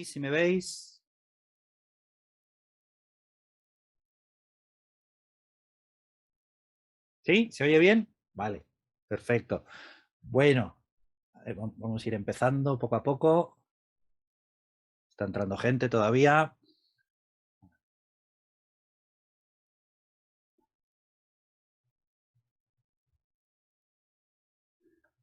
¿Si me veis? ¿Sí? ¿Se oye bien? Vale, perfecto. Bueno, vamos a ir empezando poco a poco. Está entrando gente todavía.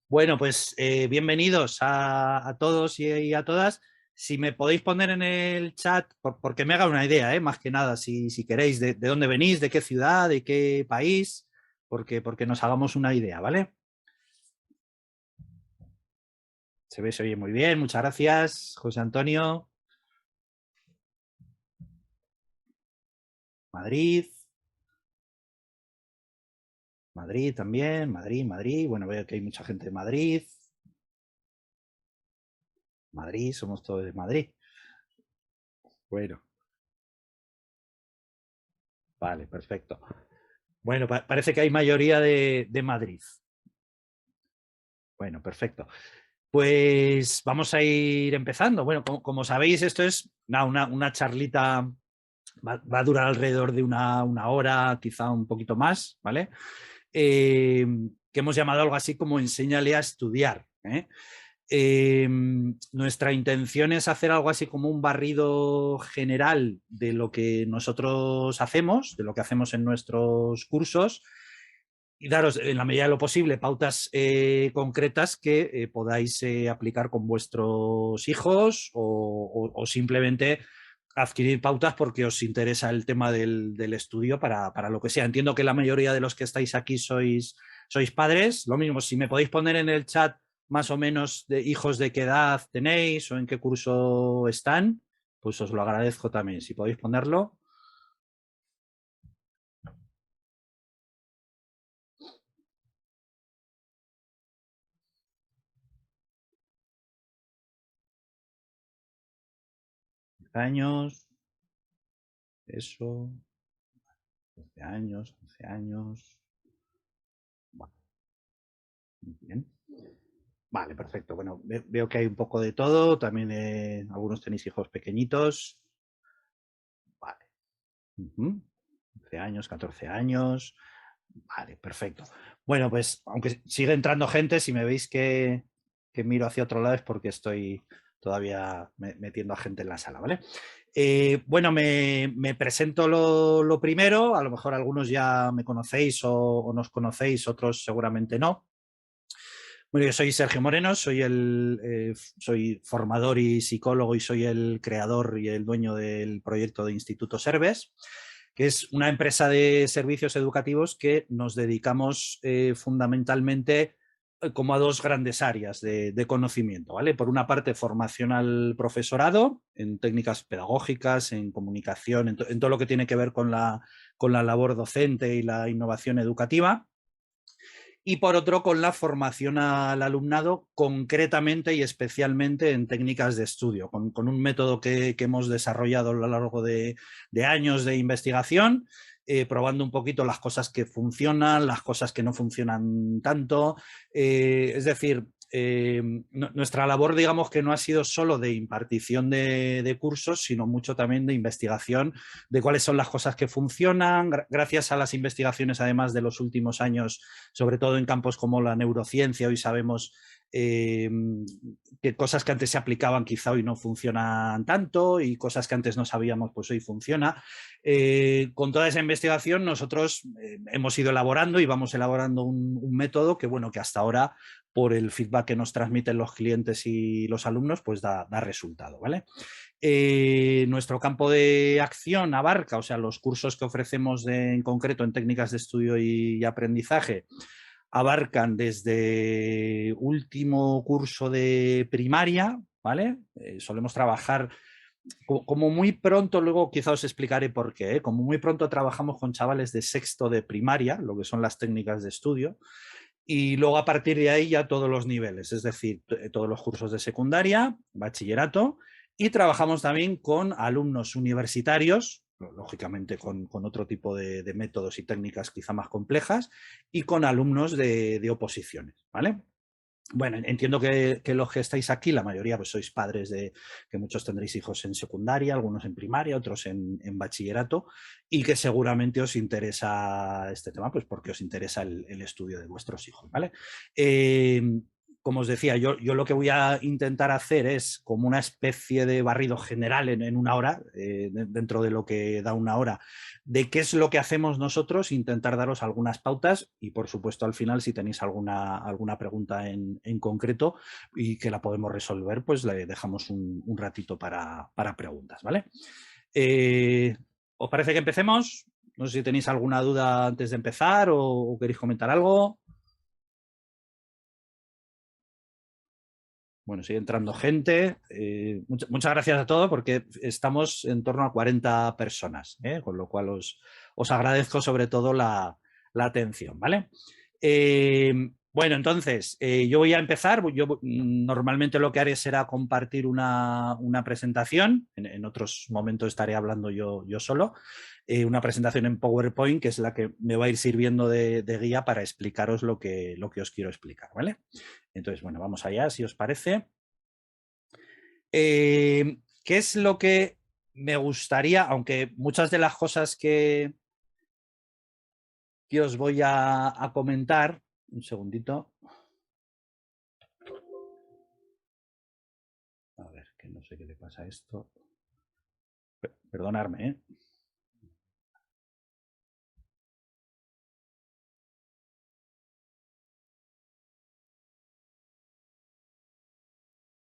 Bueno, pues bienvenidos a todos y a todas. Si me podéis poner en el chat, porque me haga una idea, más que nada, si queréis, de dónde venís, de qué ciudad, de qué país, porque nos hagamos una idea, ¿vale? Se oye muy bien, muchas gracias, José Antonio. Madrid. Madrid también, Madrid. Bueno, veo que hay mucha gente de Madrid. Madrid, somos todos de Madrid. Bueno, vale, perfecto. Bueno, parece que hay mayoría de Madrid. Bueno, perfecto. Pues vamos a ir empezando. Bueno, como sabéis, esto es una charlita, va a durar alrededor de una hora, quizá un poquito más, ¿vale? Que hemos llamado algo así como enséñale a estudiar. Nuestra intención es hacer algo así como un barrido general de lo que nosotros hacemos, de lo que hacemos en nuestros cursos y daros en la medida de lo posible pautas concretas que podáis aplicar con vuestros hijos o simplemente adquirir pautas porque os interesa el tema del estudio para lo que sea. Entiendo que la mayoría de los que estáis aquí sois padres. Lo mismo, si me podéis poner en el chat más o menos de hijos de qué edad tenéis o en qué curso están, pues os lo agradezco también. Si podéis ponerlo. 10 años, eso, 12 años, 11 años. Vale, muy bien. Vale, perfecto. Bueno, veo que hay un poco de todo. También algunos tenéis hijos pequeñitos. Vale. 11 años, 14 años. Vale, perfecto. Bueno, pues aunque sigue entrando gente, si me veis que miro hacia otro lado es porque estoy todavía metiendo a gente en la sala, ¿vale? Bueno, me presento lo primero. A lo mejor algunos ya me conocéis o nos conocéis, otros seguramente no. Bueno, yo soy Sergio Moreno, soy formador y psicólogo y soy el creador y el dueño del proyecto de Instituto Serves, que es una empresa de servicios educativos que nos dedicamos fundamentalmente como a dos grandes áreas de conocimiento, ¿vale? Por una parte, formación al profesorado en técnicas pedagógicas, en comunicación, en todo lo que tiene que ver con la labor docente y la innovación educativa y por otro con la formación al alumnado concretamente y especialmente en técnicas de estudio, con un método que hemos desarrollado a lo largo de años de investigación, probando un poquito las cosas que funcionan, las cosas que no funcionan tanto, es decir, nuestra labor, digamos que no ha sido solo de impartición de cursos, sino mucho también de investigación de cuáles son las cosas que funcionan, gracias a las investigaciones además de los últimos años, sobre todo en campos como la neurociencia. Hoy sabemos que cosas que antes se aplicaban quizá hoy no funcionan tanto y cosas que antes no sabíamos pues hoy funciona. Con toda esa investigación nosotros hemos ido elaborando y vamos elaborando un método que bueno, que hasta ahora por el feedback que nos transmiten los clientes y los alumnos pues da resultado, ¿vale? Nuestro campo de acción abarca, o sea, los cursos que ofrecemos en concreto en técnicas de estudio y aprendizaje abarcan desde último curso de primaria, ¿vale? Solemos trabajar como muy pronto, luego quizá os explicaré por qué, como muy pronto trabajamos con chavales de sexto de primaria, lo que son las técnicas de estudio, y luego a partir de ahí ya todos los niveles, es decir, todos los cursos de secundaria, bachillerato, y trabajamos también con alumnos universitarios, lógicamente con otro tipo de métodos y técnicas quizá más complejas, y con alumnos de oposiciones, ¿vale? Bueno, entiendo que los que estáis aquí, la mayoría pues sois padres de que muchos tendréis hijos en secundaria, algunos en primaria, otros en bachillerato, y que seguramente os interesa este tema, pues porque os interesa el estudio de vuestros hijos, ¿vale? Como os decía, yo lo que voy a intentar hacer es como una especie de barrido general en una hora, dentro de lo que da una hora, de qué es lo que hacemos nosotros, intentar daros algunas pautas y, por supuesto, al final, si tenéis alguna pregunta en concreto y que la podemos resolver, pues le dejamos un ratito para preguntas, ¿vale? ¿Os parece que empecemos? No sé si tenéis alguna duda antes de empezar o queréis comentar algo. Bueno, sigue entrando gente. Muchas gracias a todos porque estamos en torno a 40 personas, con lo cual os agradezco sobre todo la atención, ¿vale? Bueno, entonces, yo voy a empezar. Yo normalmente lo que haré será compartir una presentación. En otros momentos estaré hablando yo solo. Una presentación en PowerPoint, que es la que me va a ir sirviendo de guía para explicaros lo que os quiero explicar, ¿vale? Entonces, bueno, vamos allá, si os parece. ¿Qué es lo que me gustaría, aunque muchas de las cosas que os voy a comentar, un segundito. A ver, que no sé qué le pasa a esto. Perdonadme, ¿eh?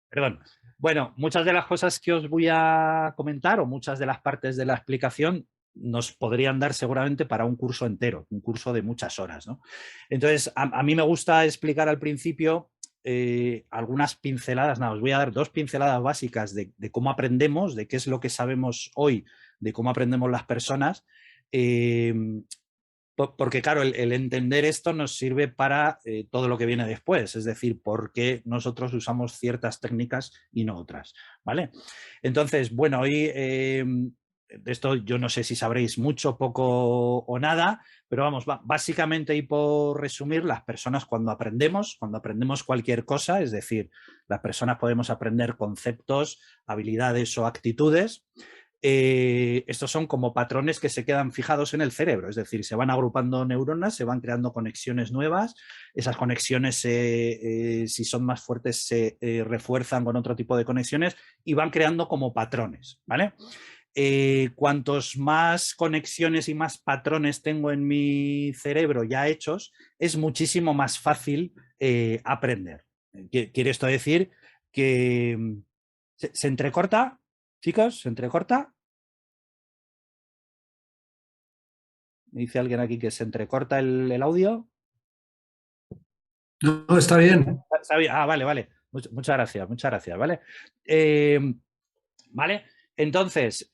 Perdón. Bueno, muchas de las cosas que os voy a comentar o muchas de las partes de la explicación nos podrían dar seguramente para un curso entero, un curso de muchas horas, ¿no? Entonces, a mí me gusta explicar al principio algunas pinceladas, nada, os voy a dar 2 pinceladas básicas de cómo aprendemos, de qué es lo que sabemos hoy, de cómo aprendemos las personas. Porque, claro, el entender esto nos sirve para todo lo que viene después, es decir, por qué nosotros usamos ciertas técnicas y no otras, ¿vale? Entonces, bueno, hoy de esto yo no sé si sabréis mucho, poco o nada, pero vamos, básicamente y por resumir, las personas cuando aprendemos cualquier cosa, es decir, las personas podemos aprender conceptos, habilidades o actitudes. Estos son como patrones que se quedan fijados en el cerebro, es decir, se van agrupando neuronas, se van creando conexiones nuevas, esas conexiones, si son más fuertes, se refuerzan con otro tipo de conexiones y van creando como patrones, ¿vale? Cuantos más conexiones y más patrones tengo en mi cerebro ya hechos, es muchísimo más fácil aprender. ¿Quiere esto decir que se entrecorta? Chicos, ¿se entrecorta? Me dice alguien aquí que se entrecorta el audio. No, está bien. Ah, vale, vale. Muchas gracias, ¿vale? Vale, entonces,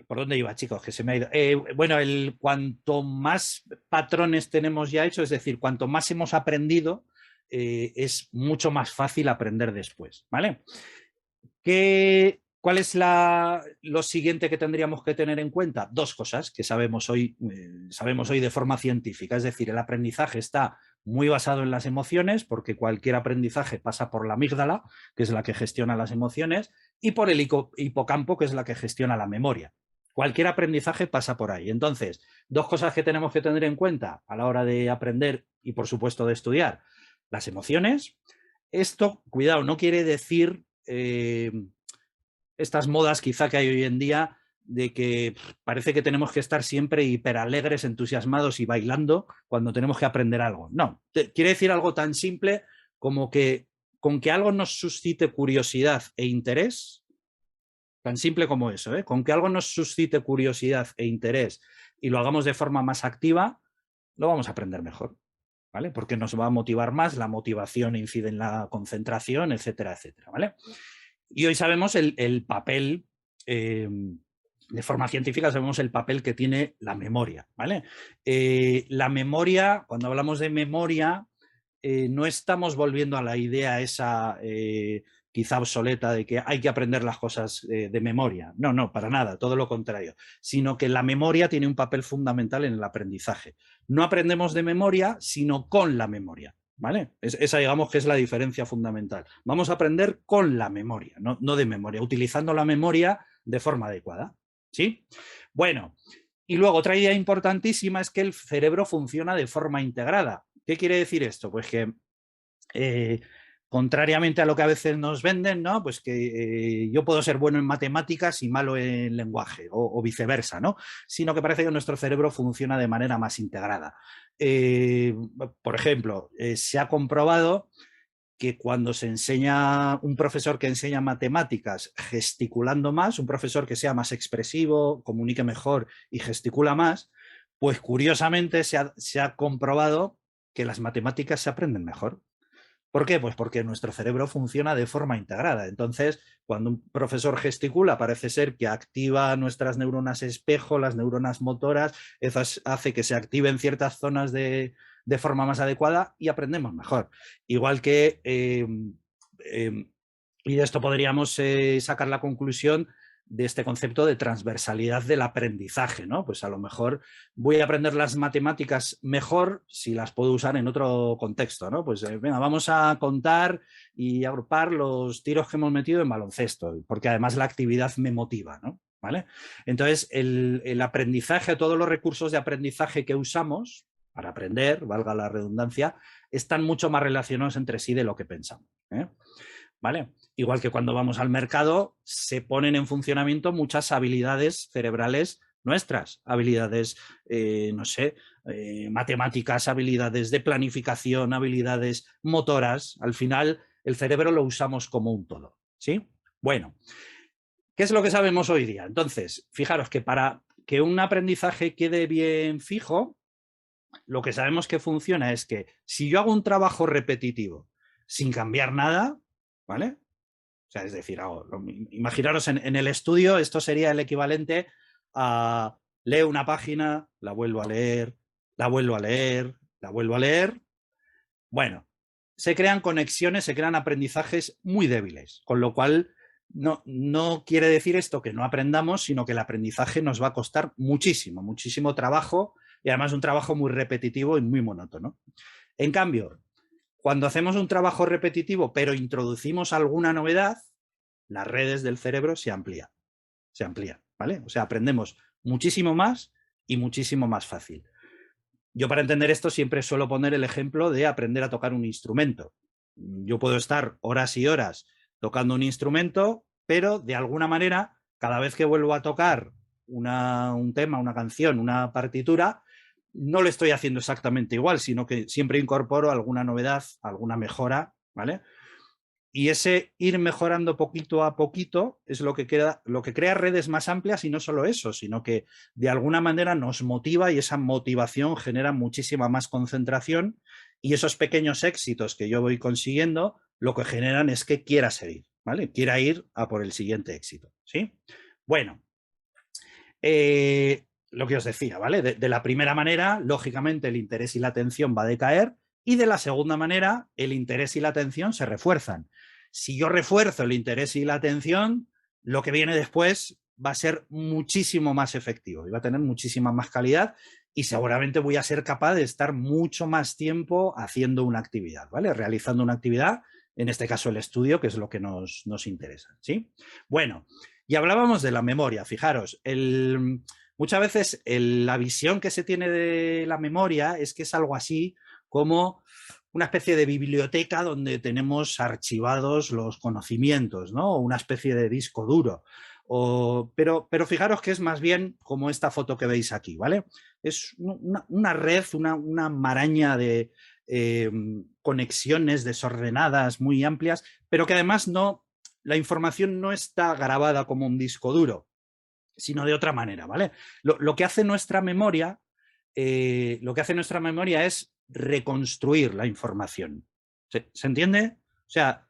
¿por dónde iba, chicos? Que se me ha ido. Bueno, cuanto más patrones tenemos ya hechos, es decir, cuanto más hemos aprendido, es mucho más fácil aprender después, ¿vale? ¿Cuál es lo siguiente que tendríamos que tener en cuenta? 2 cosas que sabemos hoy de forma científica. Es decir, el aprendizaje está muy basado en las emociones, porque cualquier aprendizaje pasa por la amígdala, que es la que gestiona las emociones, y por el hipocampo, que es la que gestiona la memoria. Cualquier aprendizaje pasa por ahí. Entonces, 2 cosas que tenemos que tener en cuenta a la hora de aprender y, por supuesto, de estudiar. Las emociones. Esto, cuidado, no quiere decir estas modas quizá que hay hoy en día de que parece que tenemos que estar siempre hiperalegres, entusiasmados y bailando cuando tenemos que aprender algo. No, quiere decir algo tan simple como que con que algo nos suscite curiosidad e interés, tan simple como eso, con que algo nos suscite curiosidad e interés y lo hagamos de forma más activa, lo vamos a aprender mejor. ¿Vale? Porque nos va a motivar más, la motivación incide en la concentración, etcétera, etcétera, ¿vale? Y hoy sabemos el papel, de forma científica sabemos el papel que tiene la memoria, ¿vale? La memoria, cuando hablamos de memoria, no estamos volviendo a la idea esa quizá obsoleta de que hay que aprender las cosas de memoria. No, no, para nada, todo lo contrario. Sino que la memoria tiene un papel fundamental en el aprendizaje. No aprendemos de memoria, sino con la memoria. ¿Vale? Esa digamos que es la diferencia fundamental. Vamos a aprender con la memoria, no de memoria, utilizando la memoria de forma adecuada. ¿Sí? Bueno, y luego otra idea importantísima es que el cerebro funciona de forma integrada. ¿Qué quiere decir esto? Pues que contrariamente a lo que a veces nos venden, ¿no? Pues que yo puedo ser bueno en matemáticas y malo en lenguaje, o viceversa, ¿no? Sino que parece que nuestro cerebro funciona de manera más integrada. Por ejemplo, se ha comprobado que cuando se enseña un profesor que enseña matemáticas gesticulando más, un profesor que sea más expresivo, comunique mejor y gesticula más, pues curiosamente se ha comprobado que las matemáticas se aprenden mejor. ¿Por qué? Pues porque nuestro cerebro funciona de forma integrada. Entonces, cuando un profesor gesticula, parece ser que activa nuestras neuronas espejo, las neuronas motoras, eso hace que se activen ciertas zonas de forma más adecuada y aprendemos mejor. Igual que, y de esto podríamos sacar la conclusión de este concepto de transversalidad del aprendizaje, ¿no? Pues a lo mejor voy a aprender las matemáticas mejor si las puedo usar en otro contexto, ¿no? Pues venga, vamos a contar y agrupar los tiros que hemos metido en baloncesto, porque además la actividad me motiva, ¿no? ¿Vale? Entonces, el aprendizaje, todos los recursos de aprendizaje que usamos para aprender, valga la redundancia, están mucho más relacionados entre sí de lo que pensamos, ¿eh? ¿Vale? Igual que cuando vamos al mercado, se ponen en funcionamiento muchas habilidades cerebrales nuestras, habilidades, no sé, matemáticas, habilidades de planificación, habilidades motoras. Al final, el cerebro lo usamos como un todo, ¿sí? Bueno, ¿qué es lo que sabemos hoy día? Entonces, fijaros que para que un aprendizaje quede bien fijo, lo que sabemos que funciona es que si yo hago un trabajo repetitivo sin cambiar nada, ¿vale? O sea, es decir, imaginaros en el estudio, esto sería el equivalente a leo una página, la vuelvo a leer, la vuelvo a leer, la vuelvo a leer. Bueno, se crean conexiones, se crean aprendizajes muy débiles, con lo cual no quiere decir esto que no aprendamos, sino que el aprendizaje nos va a costar muchísimo, muchísimo trabajo y además un trabajo muy repetitivo y muy monótono. En cambio, cuando hacemos un trabajo repetitivo pero introducimos alguna novedad, las redes del cerebro se amplían, ¿vale? O sea, aprendemos muchísimo más y muchísimo más fácil. Yo para entender esto siempre suelo poner el ejemplo de aprender a tocar un instrumento. Yo puedo estar horas y horas tocando un instrumento, pero de alguna manera, cada vez que vuelvo a tocar un tema, una canción, una partitura, no lo estoy haciendo exactamente igual, sino que siempre incorporo alguna novedad, alguna mejora, ¿vale? Y ese ir mejorando poquito a poquito es lo que crea redes más amplias y no solo eso, sino que de alguna manera nos motiva y esa motivación genera muchísima más concentración y esos pequeños éxitos que yo voy consiguiendo lo que generan es que quiera seguir, ¿vale? Quiera ir a por el siguiente éxito, ¿sí? Bueno, lo que os decía, ¿vale? De la primera manera, lógicamente el interés y la atención va a decaer y de la segunda manera, el interés y la atención se refuerzan. Si yo refuerzo el interés y la atención, lo que viene después va a ser muchísimo más efectivo y va a tener muchísima más calidad y seguramente voy a ser capaz de estar mucho más tiempo haciendo una actividad, ¿vale? Realizando una actividad, en este caso el estudio, que es lo que nos interesa, ¿sí? Bueno, y hablábamos de la memoria, fijaros, muchas veces la visión que se tiene de la memoria es que es algo así como una especie de biblioteca donde tenemos archivados los conocimientos, ¿no? Una especie de disco duro. Pero fijaros que es más bien como esta foto que veis aquí, ¿vale? Es una red, una maraña de conexiones desordenadas muy amplias, pero que además la información no está grabada como un disco duro, sino de otra manera, ¿vale? Lo que hace nuestra memoria, es reconstruir la información. ¿Se entiende? O sea,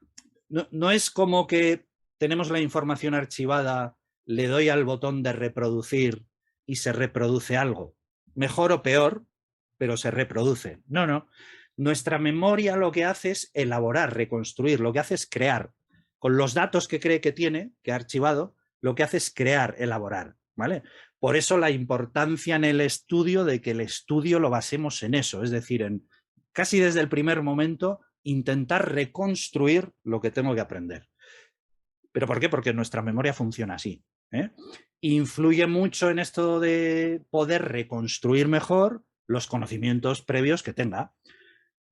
no es como que tenemos la información archivada, le doy al botón de reproducir y se reproduce algo. Mejor o peor, pero se reproduce. No. Nuestra memoria lo que hace es elaborar, reconstruir, lo que hace es crear con los datos que cree que tiene, que ha archivado, lo que hace es crear, elaborar, ¿vale? Por eso la importancia en el estudio de que el estudio lo basemos en eso, es decir, en casi desde el primer momento intentar reconstruir lo que tengo que aprender. ¿Pero por qué? Porque nuestra memoria funciona así. Influye mucho en esto de poder reconstruir mejor los conocimientos previos que tenga.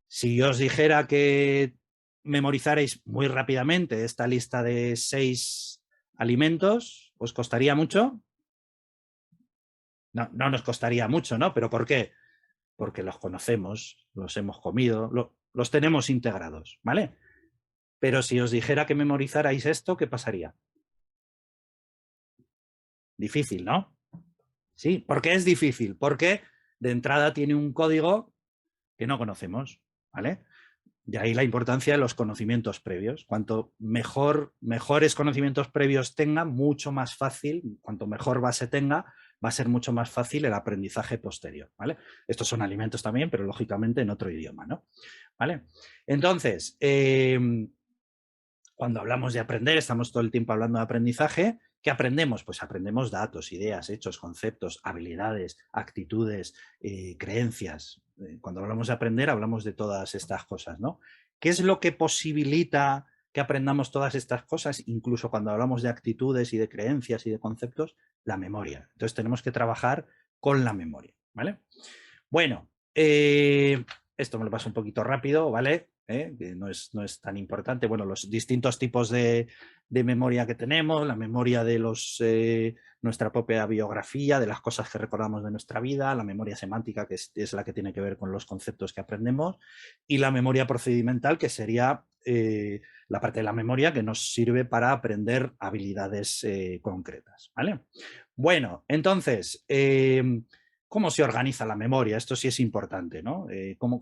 Si yo os dijera que memorizarais muy rápidamente esta lista de 6 alimentos, ¿os costaría mucho? No, no nos costaría mucho, ¿no? ¿Pero por qué? Porque los conocemos, los hemos comido, los tenemos integrados, ¿vale? Pero si os dijera que memorizarais esto, ¿qué pasaría? Difícil, ¿no? Sí, ¿por qué es difícil? Porque de entrada tiene un código que no conocemos, ¿vale? De ahí la importancia de los conocimientos previos. Cuanto mejores conocimientos previos tenga, mucho más fácil, cuanto mejor base tenga, va a ser mucho más fácil el aprendizaje posterior, ¿vale? Estos son alimentos también, pero lógicamente en otro idioma, ¿no? ¿Vale? Entonces, cuando hablamos de aprender, estamos todo el tiempo hablando de aprendizaje. ¿Qué aprendemos? Pues aprendemos datos, ideas, hechos, conceptos, habilidades, actitudes, creencias. Cuando hablamos de aprender, hablamos de todas estas cosas, ¿no? ¿Qué es lo que posibilita que aprendamos todas estas cosas? Incluso cuando hablamos de actitudes y de creencias y de conceptos, la memoria. Entonces tenemos que trabajar con la memoria, ¿vale? Bueno, esto me lo paso un poquito rápido, ¿vale? Que no es tan importante. Bueno, los distintos tipos de memoria que tenemos, la memoria de nuestra propia biografía, de las cosas que recordamos de nuestra vida, la memoria semántica, que es la que tiene que ver con los conceptos que aprendemos, y la memoria procedimental, que sería la parte de la memoria que nos sirve para aprender habilidades concretas, ¿vale? Bueno, entonces, ¿cómo se organiza la memoria? Esto sí es importante, ¿no? ¿Cómo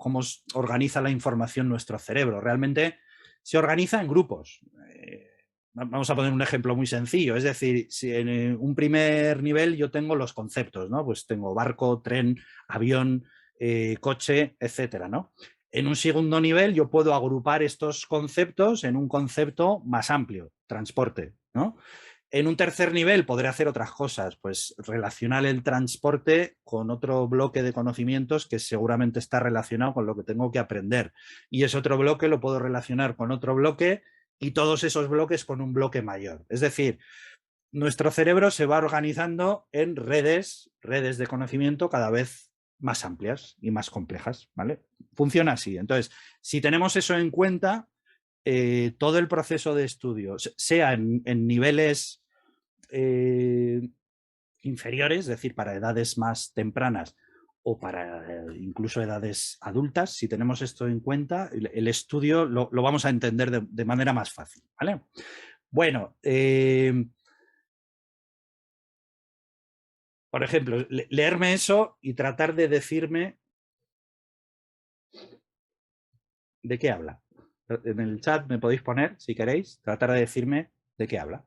organiza la información nuestro cerebro? Realmente se organiza en grupos. Vamos a poner un ejemplo muy sencillo. Es decir, si en un primer nivel yo tengo los conceptos, ¿no? Pues tengo barco, tren, avión, coche, etcétera, ¿no? En un segundo nivel yo puedo agrupar estos conceptos en un concepto más amplio, transporte, ¿no? En un tercer nivel podré hacer otras cosas, pues relacionar el transporte con otro bloque de conocimientos que seguramente está relacionado con lo que tengo que aprender. Y ese otro bloque lo puedo relacionar con otro bloque y todos esos bloques con un bloque mayor. Es decir, nuestro cerebro se va organizando en redes de conocimiento cada vez más amplias y más complejas, ¿vale? Funciona así. Entonces, si tenemos eso en cuenta, todo el proceso de estudio, sea en niveles inferiores, es decir, para edades más tempranas o para incluso edades adultas, si tenemos esto en cuenta, el estudio lo vamos a entender de manera más fácil, ¿vale? Bueno, por ejemplo, leerme eso y tratar de decirme de qué habla. En el chat me podéis poner, si queréis, tratar de decirme de qué habla.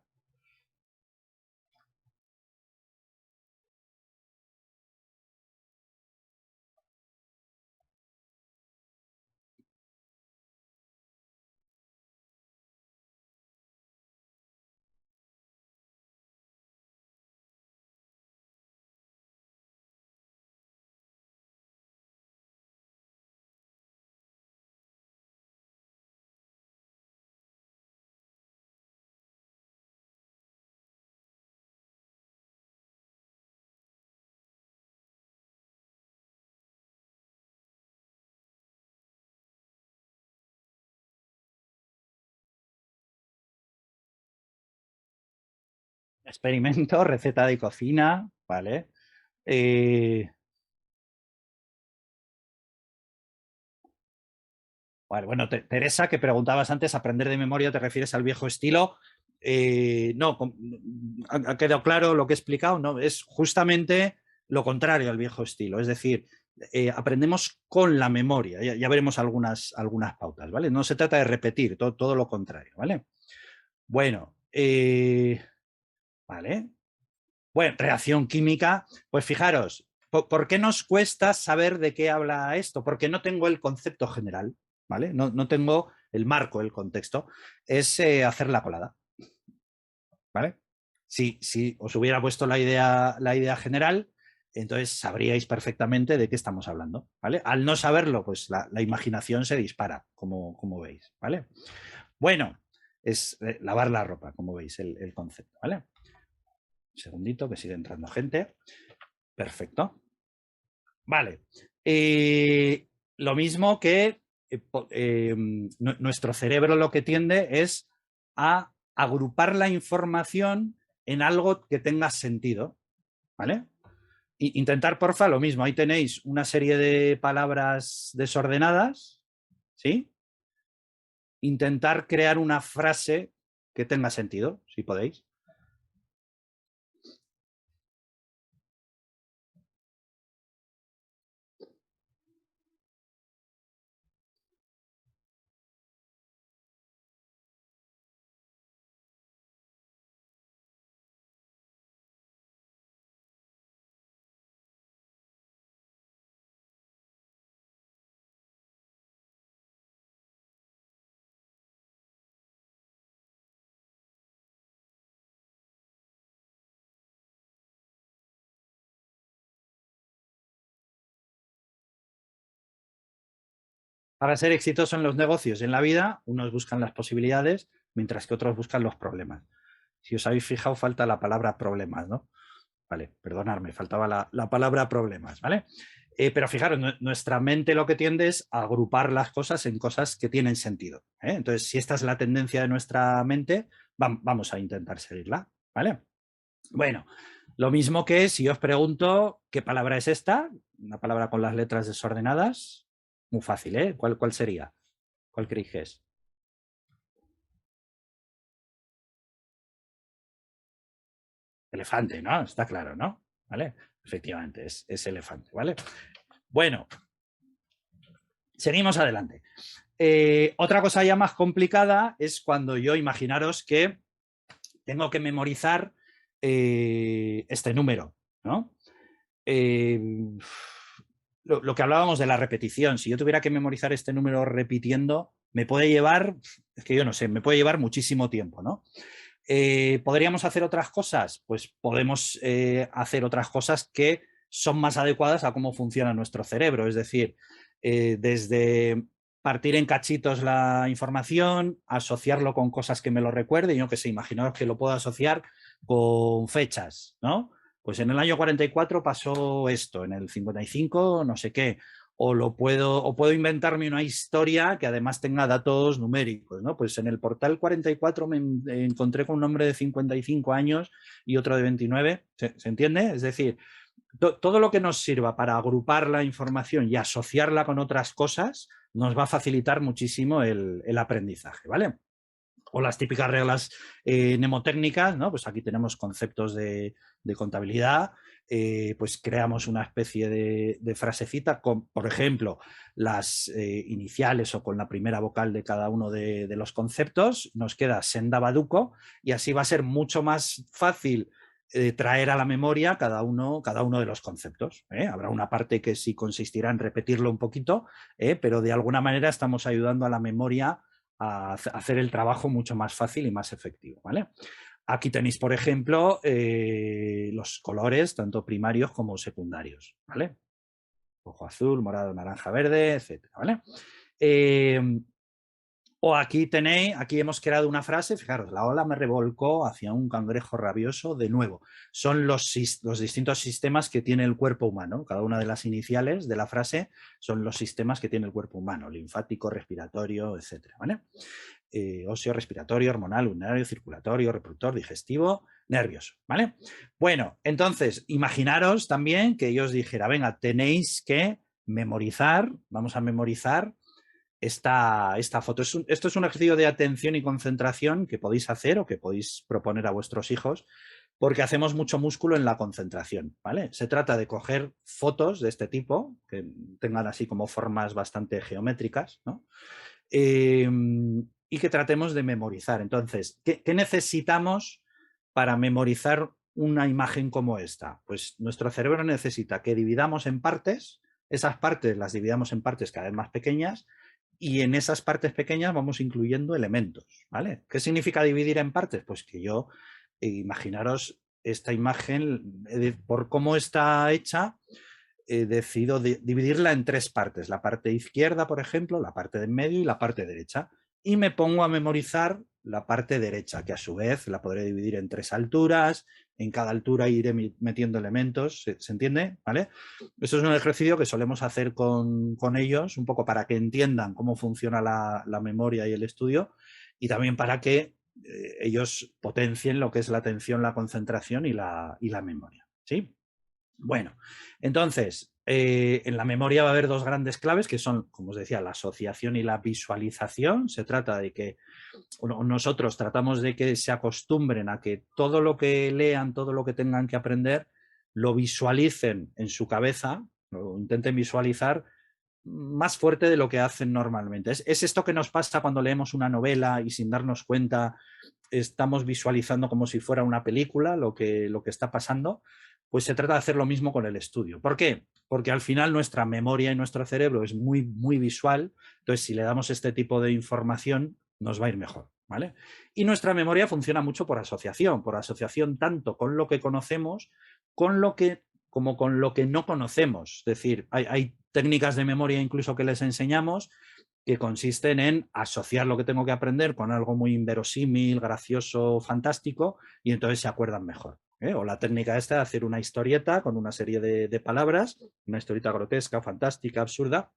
Experimento, receta de cocina, ¿vale? Bueno, Teresa, que preguntabas antes, aprender de memoria, ¿te refieres al viejo estilo? No, ha quedado claro lo que he explicado, no, es justamente lo contrario al viejo estilo, es decir, aprendemos con la memoria, ya veremos algunas pautas, ¿vale? No se trata de repetir, todo lo contrario, ¿vale? Bueno, ¿vale? Bueno, reacción química, pues fijaros, ¿por qué nos cuesta saber de qué habla esto? Porque no tengo el concepto general, ¿vale? No tengo el marco, el contexto, es hacer la colada. ¿Vale? Si os hubiera puesto la idea general, entonces sabríais perfectamente de qué estamos hablando. ¿Vale? Al no saberlo, pues la imaginación se dispara, como veis. ¿Vale? Bueno, es lavar la ropa, como veis, el concepto. ¿Vale? Un segundito, que sigue entrando gente. Perfecto. Vale. Lo mismo que nuestro cerebro lo que tiende es a agrupar la información en algo que tenga sentido. ¿Vale? Intentar, porfa, lo mismo. Ahí tenéis una serie de palabras desordenadas. ¿Sí? Intentar crear una frase que tenga sentido, si podéis. Para ser exitoso en los negocios y en la vida, unos buscan las posibilidades, mientras que otros buscan los problemas. Si os habéis fijado, falta la palabra problemas, ¿no? Vale, perdonadme, faltaba la palabra problemas, ¿vale? Pero fijaros, nuestra mente lo que tiende es a agrupar las cosas en cosas que tienen sentido. Entonces, si esta es la tendencia de nuestra mente, vamos a intentar seguirla, ¿vale? Bueno, lo mismo que si os pregunto qué palabra es esta, una palabra con las letras desordenadas, muy fácil, ¿eh? ¿Cuál sería? ¿Cuál creéis que es? Elefante, ¿no? Está claro, ¿no? ¿Vale? Efectivamente, es elefante, ¿vale? Bueno, seguimos adelante. Otra cosa ya más complicada es cuando yo, imaginaros que tengo que memorizar este número, ¿no? Eh, lo que hablábamos de la repetición, si yo tuviera que memorizar este número repitiendo, me puede llevar, es que yo no sé, me puede llevar muchísimo tiempo, ¿no? ¿Podríamos hacer otras cosas? Pues podemos hacer otras cosas que son más adecuadas a cómo funciona nuestro cerebro. Es decir, desde partir en cachitos la información, asociarlo con cosas que me lo recuerden. Yo que sé, imaginaos que lo puedo asociar con fechas, ¿no? Pues en el año 44 pasó esto, en el 55 no sé qué, o puedo inventarme una historia que además tenga datos numéricos, ¿no? Pues en el portal 44 me encontré con un hombre de 55 años y otro de 29, ¿se entiende? Es decir, todo lo que nos sirva para agrupar la información y asociarla con otras cosas nos va a facilitar muchísimo el aprendizaje, ¿vale? O las típicas reglas mnemotécnicas, ¿no? Pues aquí tenemos conceptos de contabilidad, pues creamos una especie de frasecita con, por ejemplo, las iniciales o con la primera vocal de cada uno de los conceptos, nos queda senda baduco y así va a ser mucho más fácil traer a la memoria cada uno de los conceptos. Habrá una parte que sí consistirá en repetirlo un poquito, pero de alguna manera estamos ayudando a la memoria a hacer el trabajo mucho más fácil y más efectivo, ¿vale? Aquí tenéis, por ejemplo, los colores, tanto primarios como secundarios, ¿vale? Rojo, azul, morado, naranja, verde, etcétera, ¿vale? O aquí tenéis, aquí hemos creado una frase, fijaros, la ola me revolcó hacia un cangrejo rabioso de nuevo. Son los distintos sistemas que tiene el cuerpo humano. Cada una de las iniciales de la frase son los sistemas que tiene el cuerpo humano, linfático, respiratorio, etcétera, ¿vale? Óseo, respiratorio, hormonal, urinario, circulatorio, reproductor, digestivo, nervioso, ¿vale? Bueno, entonces, imaginaros también que yo os dijera, venga, tenéis que memorizar, vamos a memorizar esta foto. Esto es un ejercicio de atención y concentración que podéis hacer o que podéis proponer a vuestros hijos porque hacemos mucho músculo en la concentración, ¿vale? Se trata de coger fotos de este tipo que tengan así como formas bastante geométricas, ¿no? Y que tratemos de memorizar. Entonces, ¿qué necesitamos para memorizar una imagen como esta? Pues nuestro cerebro necesita que dividamos en partes, esas partes las dividamos en partes cada vez más pequeñas y en esas partes pequeñas vamos incluyendo elementos, ¿vale? ¿Qué significa dividir en partes? Pues que yo, imaginaros esta imagen, por cómo está hecha, decido dividirla en 3 partes, la parte izquierda, por ejemplo, la parte de en medio y la parte derecha, y me pongo a memorizar la parte derecha, que a su vez la podré dividir en 3 alturas, en cada altura iré metiendo elementos, ¿se entiende? ¿Vale? Eso es un ejercicio que solemos hacer con ellos, un poco para que entiendan cómo funciona la memoria y el estudio, y también para que ellos potencien lo que es la atención, la concentración y la memoria, ¿sí? Bueno, entonces, en la memoria va a haber 2 grandes claves que son, como os decía, la asociación y la visualización. Se trata de que nosotros tratamos de que se acostumbren a que todo lo que lean, todo lo que tengan que aprender, lo visualicen en su cabeza, lo intenten visualizar más fuerte de lo que hacen normalmente. Es esto que nos pasa cuando leemos una novela y sin darnos cuenta estamos visualizando como si fuera una película lo que está pasando. Pues se trata de hacer lo mismo con el estudio. ¿Por qué? Porque al final nuestra memoria y nuestro cerebro es muy, muy visual. Entonces, si le damos este tipo de información, nos va a ir mejor, ¿vale? Y nuestra memoria funciona mucho por asociación tanto con lo que conocemos como con lo que no conocemos. Es decir, hay técnicas de memoria incluso que les enseñamos que consisten en asociar lo que tengo que aprender con algo muy inverosímil, gracioso, fantástico, y entonces se acuerdan mejor. O la técnica esta de hacer una historieta con una serie de palabras, una historieta grotesca, fantástica, absurda,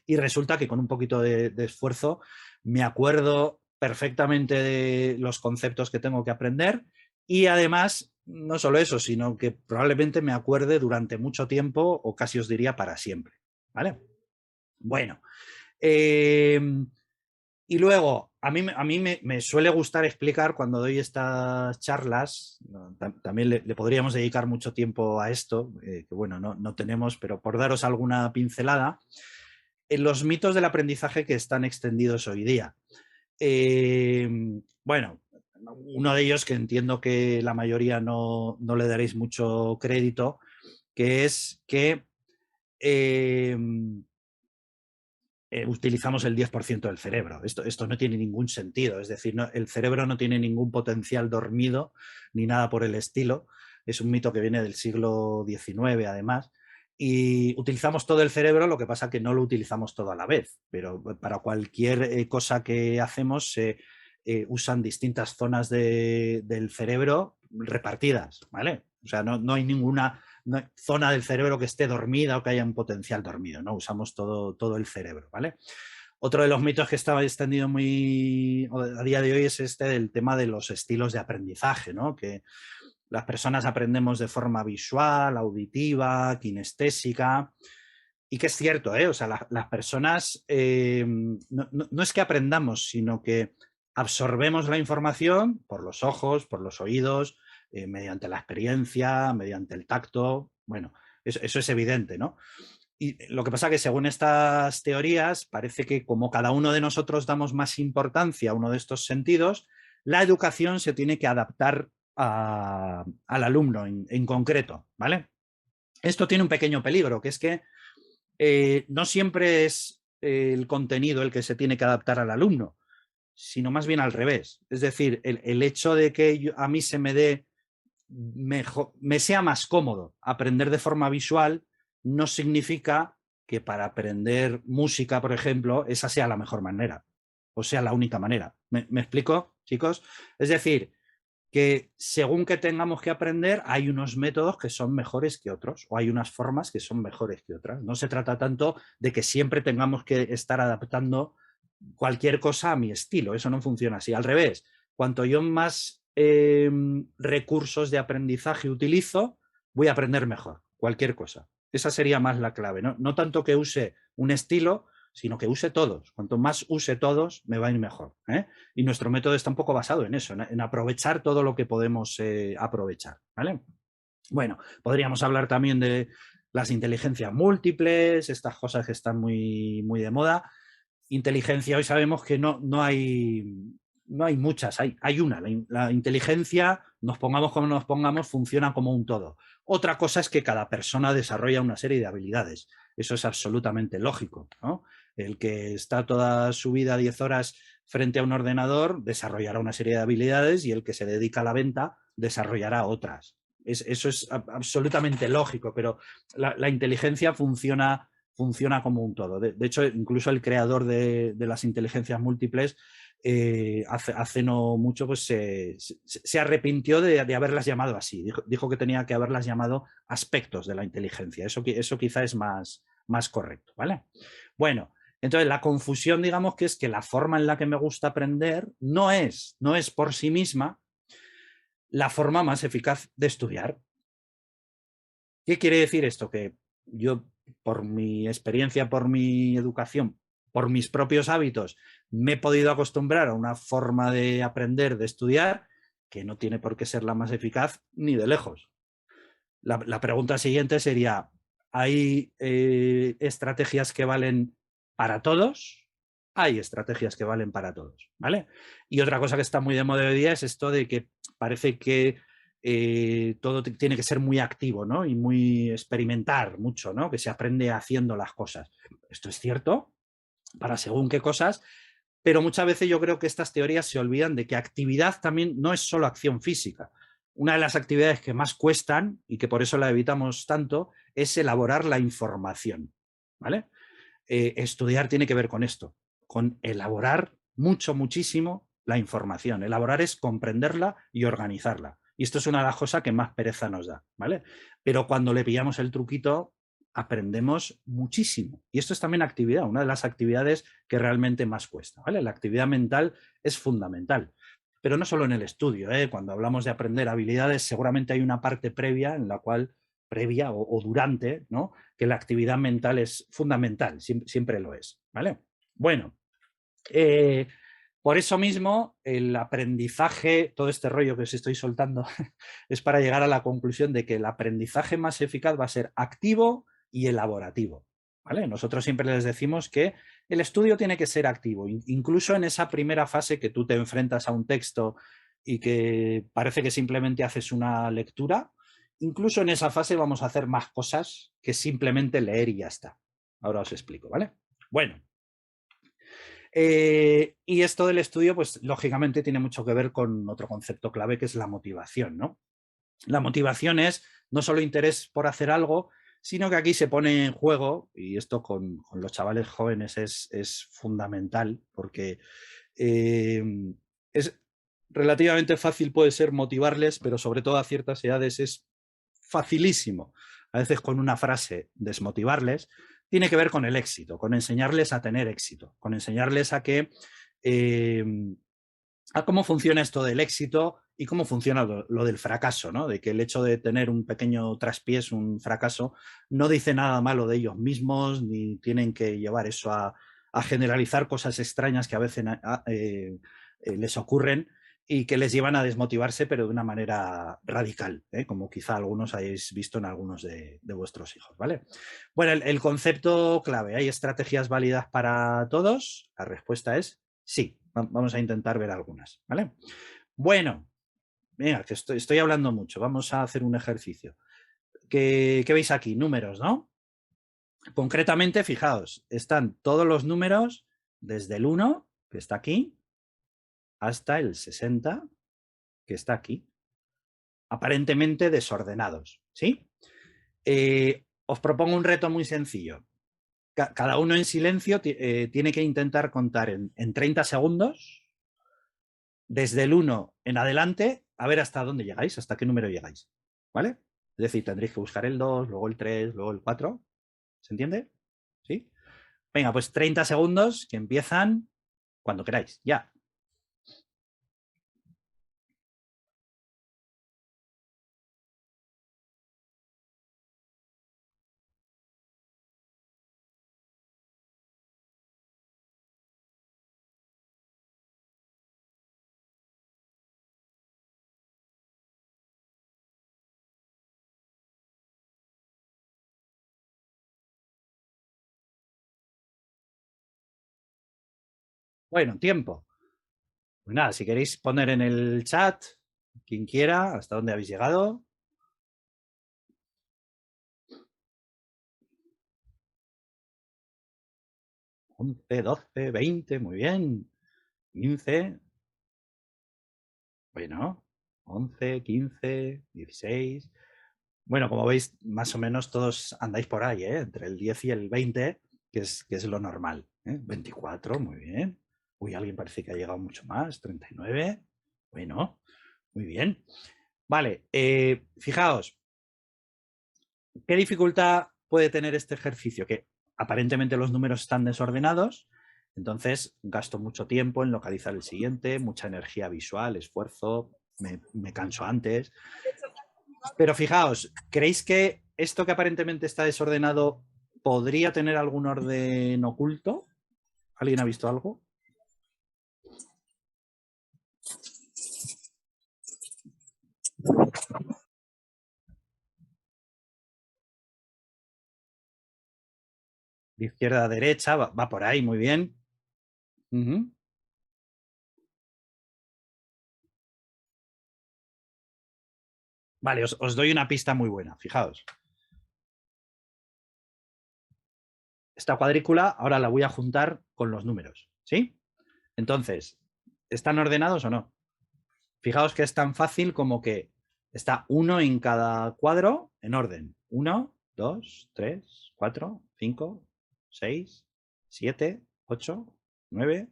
y resulta que con un poquito de esfuerzo me acuerdo perfectamente de los conceptos que tengo que aprender y además no solo eso, sino que probablemente me acuerde durante mucho tiempo o casi os diría para siempre. ¿Vale? Bueno, y luego, a mí me suele gustar explicar cuando doy estas charlas, también le podríamos dedicar mucho tiempo a esto, que bueno, no tenemos, pero por daros alguna pincelada, en los mitos del aprendizaje que están extendidos hoy día. Bueno, uno de ellos que entiendo que la mayoría no le daréis mucho crédito, que es que utilizamos el 10% del cerebro. Esto no tiene ningún sentido, es decir, el cerebro no tiene ningún potencial dormido ni nada por el estilo. Es un mito que viene del siglo XIX, además, y utilizamos todo el cerebro, lo que pasa que no lo utilizamos todo a la vez, pero para cualquier cosa que hacemos se usan distintas zonas del cerebro repartidas, ¿vale? O sea, no hay ninguna zona del cerebro que esté dormida o que haya un potencial dormido, ¿no? Usamos todo el cerebro, ¿vale? Otro de los mitos que estaba extendido muy a día de hoy es este del tema de los estilos de aprendizaje, ¿no? Que las personas aprendemos de forma visual, auditiva, kinestésica, y que es cierto, ¿eh? O sea, las personas no es que aprendamos, sino que absorbemos la información por los ojos, por los oídos, mediante la experiencia, mediante el tacto. Bueno, eso es evidente, ¿no? Y lo que pasa es que según estas teorías, parece que como cada uno de nosotros damos más importancia a uno de estos sentidos, la educación se tiene que adaptar al alumno en concreto, ¿vale? Esto tiene un pequeño peligro, que es que no siempre es el contenido el que se tiene que adaptar al alumno, sino más bien al revés. Es decir, el hecho de que a mí se me dé mejor, me sea más cómodo aprender de forma visual no significa que para aprender música, por ejemplo, esa sea la mejor manera o sea la única manera. ¿Me explico, chicos? Es decir, que según que tengamos que aprender, hay unos métodos que son mejores que otros o hay unas formas que son mejores que otras. No se trata tanto de que siempre tengamos que estar adaptando cualquier cosa a mi estilo. Eso no funciona así. Al revés, cuanto yo más recursos de aprendizaje utilizo, voy a aprender mejor cualquier cosa. Esa sería más la clave. No tanto que use un estilo, sino que use todos. Cuanto más use todos, me va a ir mejor. Y nuestro método está un poco basado en eso, en aprovechar todo lo que podemos aprovechar. ¿Vale? Bueno, podríamos hablar también de las inteligencias múltiples, estas cosas que están muy, muy de moda. Inteligencia, hoy sabemos que no hay muchas, hay una. La inteligencia, nos pongamos como nos pongamos, funciona como un todo. Otra cosa es que cada persona desarrolla una serie de habilidades. Eso es absolutamente lógico, ¿no? El que está toda su vida 10 horas frente a un ordenador desarrollará una serie de habilidades y el que se dedica a la venta desarrollará otras. Eso es absolutamente lógico, pero la inteligencia funciona como un todo. De hecho, incluso el creador de las inteligencias múltiples hace no mucho pues se arrepintió de haberlas llamado así. Dijo que tenía que haberlas llamado aspectos de la inteligencia. Eso quizá es más correcto, ¿vale? Bueno, entonces la confusión, digamos, que es que la forma en la que me gusta aprender no es por sí misma la forma más eficaz de estudiar. ¿Qué quiere decir esto? Que yo, por mi experiencia, por mi educación, por mis propios hábitos, me he podido acostumbrar a una forma de aprender, de estudiar, que no tiene por qué ser la más eficaz ni de lejos. La pregunta siguiente sería, ¿hay estrategias que valen para todos? Hay estrategias que valen para todos, ¿vale? Y otra cosa que está muy de moda hoy día es esto de que parece que todo tiene que ser muy activo, ¿no? Y muy experimentar mucho, ¿no? Que se aprende haciendo las cosas. Esto es cierto para según qué cosas, pero muchas veces yo creo que estas teorías se olvidan de que actividad también no es solo acción física. Una de las actividades que más cuestan y que por eso la evitamos tanto es elaborar la información, ¿vale? Estudiar tiene que ver con esto, con elaborar muchísimo la información. Elaborar es comprenderla y organizarla. Y esto es una de las cosas que más pereza nos da, ¿vale? Pero cuando le pillamos el truquito, aprendemos muchísimo. Y esto es también actividad, una de las actividades que realmente más cuesta, ¿vale? La actividad mental es fundamental. Pero no solo en el estudio, ¿eh? Cuando hablamos de aprender habilidades, seguramente hay una parte previa en la cual, previa o durante, ¿no? Que la actividad mental es fundamental, siempre lo es, ¿vale? Bueno, eh, por eso mismo el aprendizaje, todo este rollo que os estoy soltando, es para llegar a la conclusión de que el aprendizaje más eficaz va a ser activo y elaborativo, ¿vale? Nosotros siempre les decimos que el estudio tiene que ser activo, incluso en esa primera fase que tú te enfrentas a un texto y que parece que simplemente haces una lectura. Incluso en esa fase vamos a hacer más cosas que simplemente leer y ya está. Ahora os explico, ¿vale? Bueno, y esto del estudio, pues lógicamente tiene mucho que ver con otro concepto clave que es la motivación, ¿no? La motivación es no solo interés por hacer algo, sino que aquí se pone en juego, y esto con los chavales jóvenes es fundamental, porque es relativamente fácil puede ser motivarles, pero sobre todo a ciertas edades es facilísimo, a veces con una frase, desmotivarles. Tiene que ver con el éxito, con enseñarles a tener éxito, con enseñarles eh, a cómo funciona esto del éxito y cómo funciona lo del fracaso, ¿no? De que el hecho de tener un pequeño traspiés, un fracaso, no dice nada malo de ellos mismos, ni tienen que llevar eso a generalizar cosas extrañas que a veces les ocurren y que les llevan a desmotivarse, pero de una manera radical, ¿eh? Como quizá algunos hayáis visto en algunos de vuestros hijos, ¿vale? Bueno, el concepto clave, ¿hay estrategias válidas para todos? La respuesta es sí. Vamos a intentar ver algunas, ¿vale? Bueno, venga, que estoy hablando mucho. Vamos a hacer un ejercicio. ¿Qué veis aquí? Números, ¿no? Concretamente, fijaos, están todos los números desde el 1, que está aquí, hasta el 60, que está aquí, aparentemente desordenados, ¿sí? Os propongo un reto muy sencillo. Cada uno en silencio tiene que intentar contar en 30 segundos, desde el 1 en adelante, a ver hasta dónde llegáis, hasta qué número llegáis, ¿vale? Es decir, tendréis que buscar el 2, luego el 3, luego el 4, ¿se entiende? ¿Sí? Venga, pues 30 segundos que empiezan cuando queráis, ya. Bueno, tiempo. Pues nada, si queréis poner en el chat, quien quiera, hasta dónde habéis llegado. 11, 12, 20, muy bien. 15. Bueno, 11, 15, 16. Bueno, como veis, más o menos todos andáis por ahí, ¿eh? Entre el 10 y el 20, que es lo normal. 24, muy bien. Uy, alguien parece que ha llegado mucho más. 39. Bueno, muy bien. Vale, fijaos, ¿qué dificultad puede tener este ejercicio? Que aparentemente los números están desordenados, entonces gasto mucho tiempo en localizar el siguiente, mucha energía visual, esfuerzo, me canso antes. Pero fijaos, ¿creéis que esto que aparentemente está desordenado podría tener algún orden oculto? ¿Alguien ha visto algo? De izquierda a derecha, va por ahí, muy bien. Vale, os doy una pista muy buena, fijaos. Esta cuadrícula ahora la voy a juntar con los números, ¿sí? Entonces, ¿están ordenados o no? Fijaos que es tan fácil como que está uno en cada cuadro en orden. 1, 2, 3, 4, 5, 6, 7, 8, 9,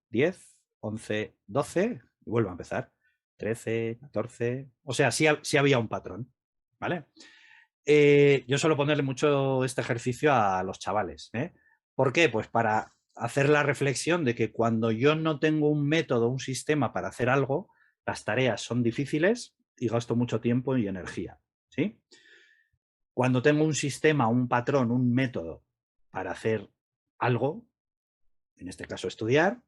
10, 11, 12. Y vuelvo a empezar. 13, 14. O sea, sí había un patrón. ¿Vale? Yo suelo ponerle mucho este ejercicio a los chavales. ¿Por qué? Pues para hacer la reflexión de que cuando yo no tengo un método, un sistema para hacer algo, las tareas son difíciles y gasto mucho tiempo y energía. ¿Sí? Cuando tengo un sistema, un patrón, un método para hacer algo, en este caso estudiar,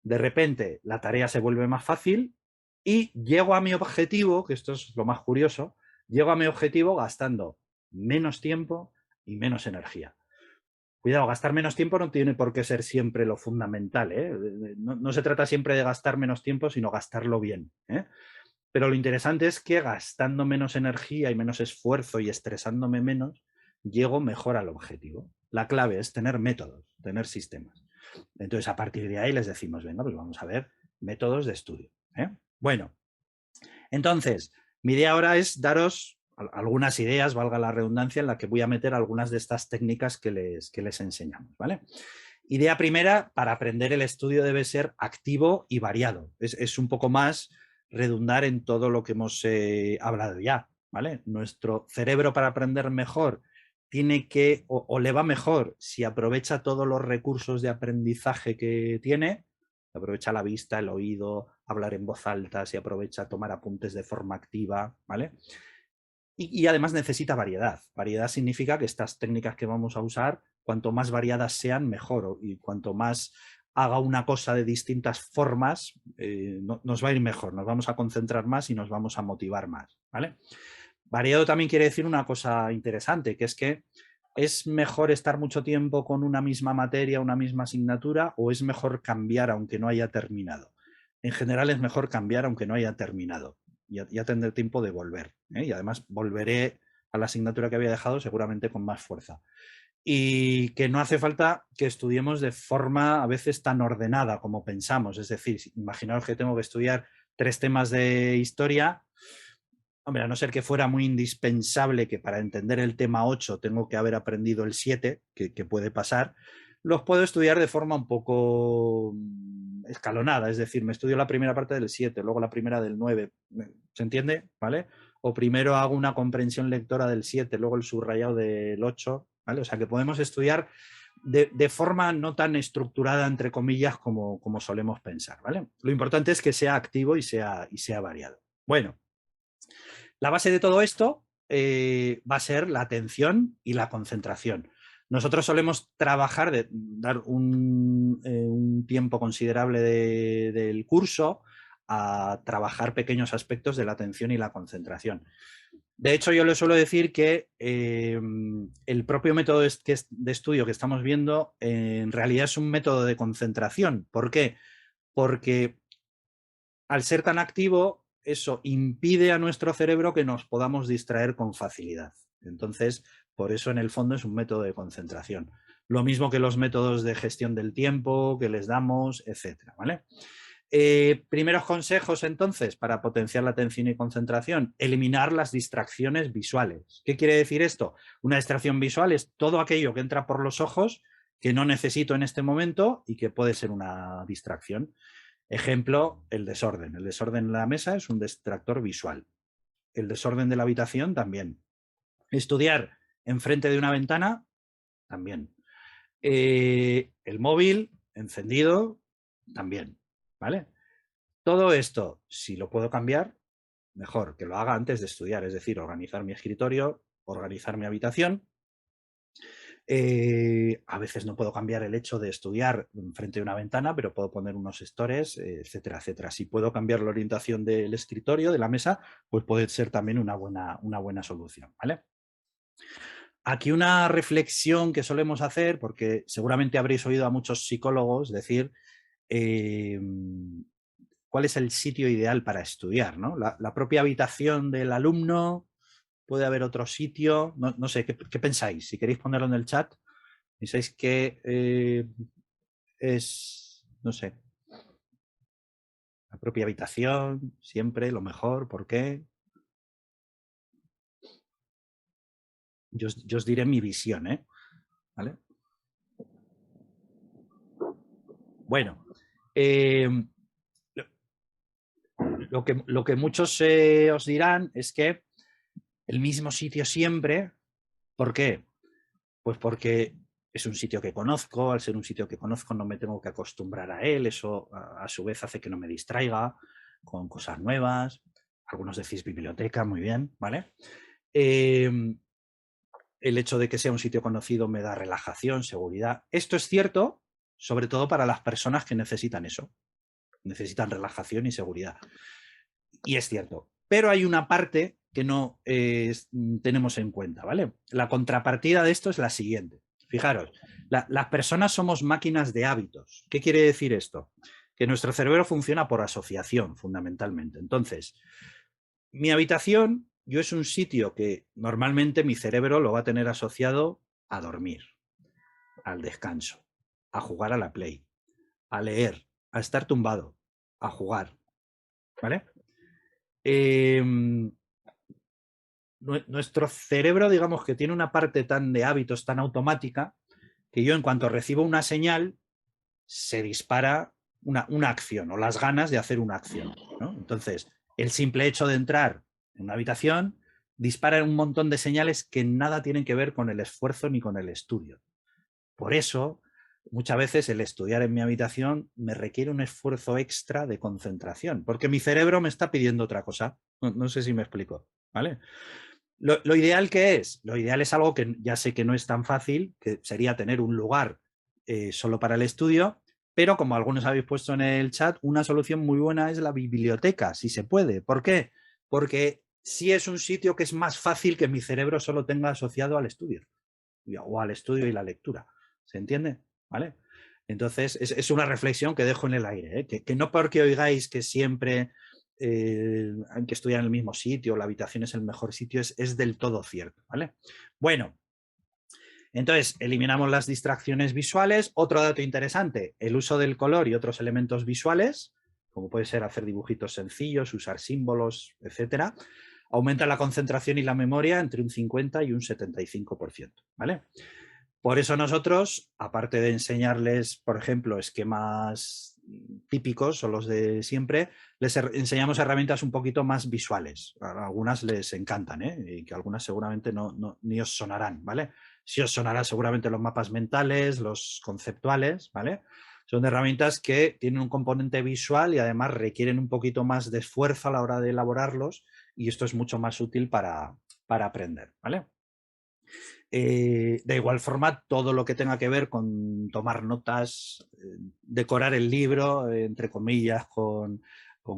de repente la tarea se vuelve más fácil y llego a mi objetivo, que esto es lo más curioso, llego a mi objetivo gastando menos tiempo y menos energía. Cuidado, gastar menos tiempo no tiene por qué ser siempre lo fundamental. No se trata siempre de gastar menos tiempo, sino gastarlo bien. Pero lo interesante es que gastando menos energía y menos esfuerzo y estresándome menos, llego mejor al objetivo. La clave es tener métodos, tener sistemas. Entonces, a partir de ahí les decimos, venga, pues vamos a ver métodos de estudio. Bueno, entonces, mi idea ahora es daros algunas ideas, valga la redundancia, en la que voy a meter algunas de estas técnicas que les enseñamos, ¿vale? Idea primera, para aprender el estudio debe ser activo y variado. Es un poco más redundar en todo lo que hemos hablado ya, ¿vale? Nuestro cerebro para aprender mejor tiene que, o le va mejor si aprovecha todos los recursos de aprendizaje que tiene, aprovecha la vista, el oído, hablar en voz alta, si aprovecha tomar apuntes de forma activa, ¿vale? Y además necesita variedad. Variedad significa que estas técnicas que vamos a usar, cuanto más variadas sean, mejor. Y cuanto más haga una cosa de distintas formas, nos va a ir mejor. Nos vamos a concentrar más y nos vamos a motivar más, ¿vale? Variado también quiere decir una cosa interesante, que es que ¿es mejor estar mucho tiempo con una misma materia, una misma asignatura, o es mejor cambiar aunque no haya terminado? En general es mejor cambiar aunque no haya terminado. Ya tendré tiempo de volver. Y además volveré a la asignatura que había dejado seguramente con más fuerza. Y que no hace falta que estudiemos de forma a veces tan ordenada como pensamos. Es decir, imaginaos que tengo que estudiar 3 temas de historia. Hombre, a no ser que fuera muy indispensable que para entender el tema 8 tengo que haber aprendido el 7, que puede pasar, los puedo estudiar de forma un poco escalonada. Es decir, me estudio la primera parte del 7, luego la primera del 9. ¿Se entiende? ¿Vale? O primero hago una comprensión lectora del 7, luego el subrayado del 8. ¿Vale? O sea que podemos estudiar de forma no tan estructurada, entre comillas, como solemos pensar. ¿Vale? Lo importante es que sea activo y sea variado. Bueno. La base de todo esto va a ser la atención y la concentración. Nosotros solemos trabajar, dar un tiempo considerable del curso a trabajar pequeños aspectos de la atención y la concentración. De hecho, yo le suelo decir que el propio método de estudio que estamos viendo en realidad es un método de concentración. ¿Por qué? Porque al ser tan activo, eso impide a nuestro cerebro que nos podamos distraer con facilidad. Entonces, por eso en el fondo es un método de concentración. Lo mismo que los métodos de gestión del tiempo que les damos, etcétera, ¿vale? Primeros consejos, entonces, para potenciar la atención y concentración: eliminar las distracciones visuales. ¿Qué quiere decir esto? Una distracción visual es todo aquello que entra por los ojos que no necesito en este momento y que puede ser una distracción. Ejemplo, el desorden. El desorden en la mesa es un distractor visual. El desorden de la habitación también. Estudiar enfrente de una ventana también. El móvil encendido también, ¿vale? Todo esto, si lo puedo cambiar, mejor que lo haga antes de estudiar, es decir, organizar mi escritorio, organizar mi habitación. A veces no puedo cambiar el hecho de estudiar frente a una ventana, pero puedo poner unos stores, etcétera, etcétera. Si puedo cambiar la orientación del escritorio, de la mesa, pues puede ser también una buena solución, ¿vale? Aquí una reflexión que solemos hacer, porque seguramente habréis oído a muchos psicólogos decir cuál es el sitio ideal para estudiar, ¿no? La propia habitación del alumno, puede haber otro sitio, no sé, ¿qué pensáis? Si queréis ponerlo en el chat, pensáis que es, no sé, la propia habitación, siempre lo mejor, ¿por qué? Yo os diré mi visión, ¿eh? ¿Vale? Bueno, lo que muchos os dirán es que el mismo sitio siempre. ¿Por qué? Pues porque es un sitio que conozco, al ser un sitio que conozco no me tengo que acostumbrar a él, eso a su vez hace que no me distraiga con cosas nuevas. Algunos decís biblioteca, muy bien, ¿vale? El hecho de que sea un sitio conocido me da relajación, seguridad. Esto es cierto, sobre todo para las personas que necesitan eso, necesitan relajación y seguridad. Y es cierto, pero hay una parte que no tenemos en cuenta, ¿vale? La contrapartida de esto es la siguiente. Fijaros, las personas somos máquinas de hábitos. ¿Qué quiere decir esto? Que nuestro cerebro funciona por asociación, fundamentalmente. Entonces, mi habitación, yo es un sitio que normalmente mi cerebro lo va a tener asociado a dormir, al descanso, a jugar a la Play, a leer, a estar tumbado, a jugar, ¿vale? Nuestro cerebro, digamos que tiene una parte tan de hábitos, tan automática, que yo en cuanto recibo una señal, se dispara una acción o las ganas de hacer una acción, ¿no? Entonces, el simple hecho de entrar en una habitación dispara un montón de señales que nada tienen que ver con el esfuerzo ni con el estudio. Por eso, muchas veces el estudiar en mi habitación me requiere un esfuerzo extra de concentración, porque mi cerebro me está pidiendo otra cosa. No sé si me explico, ¿vale? Lo ideal, ¿qué es? Lo ideal es algo que ya sé que no es tan fácil, que sería tener un lugar solo para el estudio, pero como algunos habéis puesto en el chat, una solución muy buena es la biblioteca, si se puede. ¿Por qué? Porque sí es un sitio que es más fácil que mi cerebro solo tenga asociado al estudio, o al estudio y la lectura. ¿Se entiende? ¿Vale? Entonces, es una reflexión que dejo en el aire, ¿eh? Que no porque oigáis que siempre hay que estudiar en el mismo sitio, la habitación es el mejor sitio, es del todo cierto, ¿vale? Bueno, entonces eliminamos las distracciones visuales. Otro dato interesante, el uso del color y otros elementos visuales, como puede ser hacer dibujitos sencillos, usar símbolos, etcétera, aumenta la concentración y la memoria entre un 50 y un 75%, ¿vale? Por eso nosotros, aparte de enseñarles, por ejemplo, esquemas típicos o los de siempre, les enseñamos herramientas un poquito más visuales. A algunas les encantan, ¿eh? Y que algunas seguramente ni os sonarán, ¿vale? Si os sonará seguramente los mapas mentales, los conceptuales, ¿vale? Son herramientas que tienen un componente visual y además requieren un poquito más de esfuerzo a la hora de elaborarlos, y esto es mucho más útil para aprender, ¿vale? De igual forma, todo lo que tenga que ver con tomar notas, decorar el libro, entre comillas, con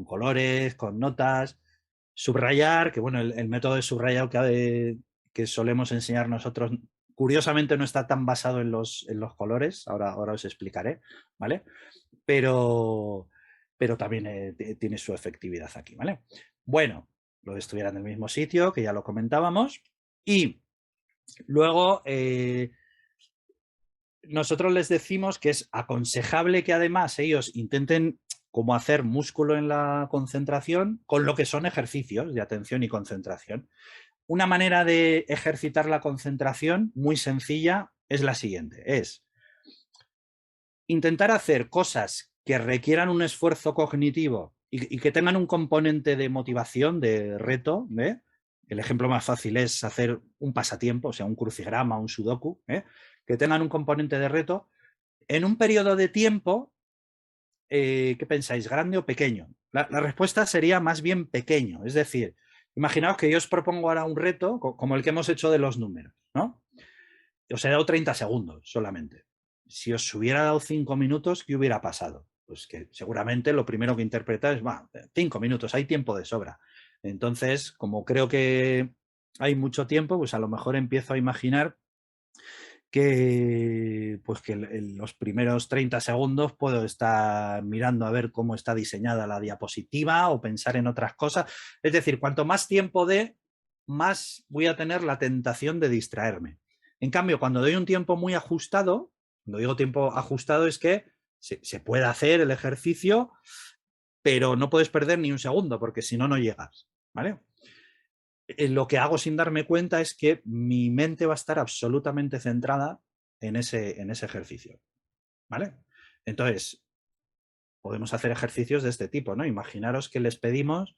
colores, con notas, subrayar, que bueno, el método de subrayado que solemos enseñar nosotros, curiosamente no está tan basado en los colores, ahora os explicaré, ¿vale? Pero, pero también tiene su efectividad aquí, ¿vale? Bueno, lo de estudiar en el mismo sitio, que ya lo comentábamos, y luego, nosotros les decimos que es aconsejable que además ellos intenten como hacer músculo en la concentración con lo que son ejercicios de atención y concentración. Una manera de ejercitar la concentración muy sencilla es la siguiente, es intentar hacer cosas que requieran un esfuerzo cognitivo y que tengan un componente de motivación, de reto. El ejemplo más fácil es hacer un pasatiempo, o sea, un crucigrama, un sudoku, que tengan un componente de reto en un periodo de tiempo. ¿Qué pensáis? ¿Grande o pequeño? La respuesta sería más bien pequeño. Es decir, imaginaos que yo os propongo ahora un reto como el que hemos hecho de los números, ¿no? Os he dado 30 segundos solamente. Si os hubiera dado 5 minutos, ¿qué hubiera pasado? Pues que seguramente lo primero que interpretáis es, 5 minutos, hay tiempo de sobra. Entonces, como creo que hay mucho tiempo, pues a lo mejor empiezo a imaginar que, pues que en los primeros 30 segundos puedo estar mirando a ver cómo está diseñada la diapositiva o pensar en otras cosas. Es decir, cuanto más tiempo dé, más voy a tener la tentación de distraerme. En cambio, cuando doy un tiempo muy ajustado, cuando digo tiempo ajustado es que se puede hacer el ejercicio, pero no puedes perder ni un segundo, porque si no, no llegas. ¿Vale? Lo que hago sin darme cuenta es que mi mente va a estar absolutamente centrada en ese ejercicio. ¿Vale? Entonces, podemos hacer ejercicios de este tipo, ¿no? Imaginaros que les pedimos,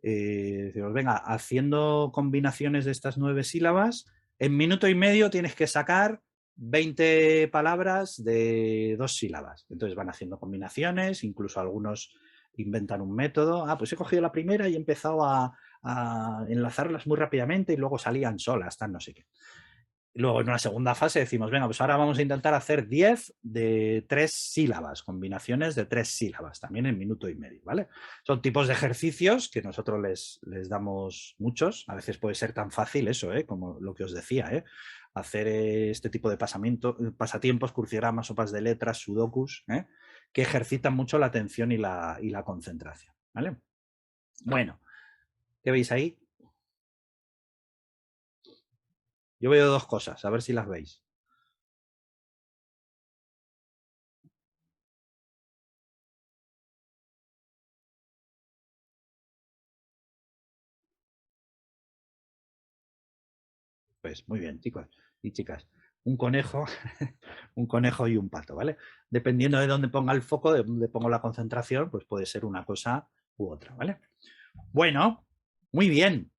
decimos, venga, haciendo combinaciones de estas 9 sílabas, en minuto y medio tienes que sacar 20 palabras de 2 sílabas. Entonces van haciendo combinaciones, incluso algunos inventan un método. Pues he cogido la primera y he empezado a enlazarlas muy rápidamente y luego salían solas, tal, no sé qué. Luego en una segunda fase decimos, venga, pues ahora vamos a intentar hacer 10 de 3 sílabas, combinaciones de 3 sílabas, también en minuto y medio, ¿vale? Son tipos de ejercicios que nosotros les damos muchos, a veces puede ser tan fácil eso, como lo que os decía, hacer este tipo de pasatiempos, crucigramas, sopas de letras, sudokus, que ejercitan mucho la atención y la concentración, ¿vale? Bueno, ¿qué veis ahí? Yo veo dos cosas, a ver si las veis. Pues muy bien, chicos y chicas. Un conejo, un conejo y un pato, ¿vale? Dependiendo de dónde ponga el foco, de dónde pongo la concentración, pues puede ser una cosa u otra, ¿vale? Bueno, muy bien.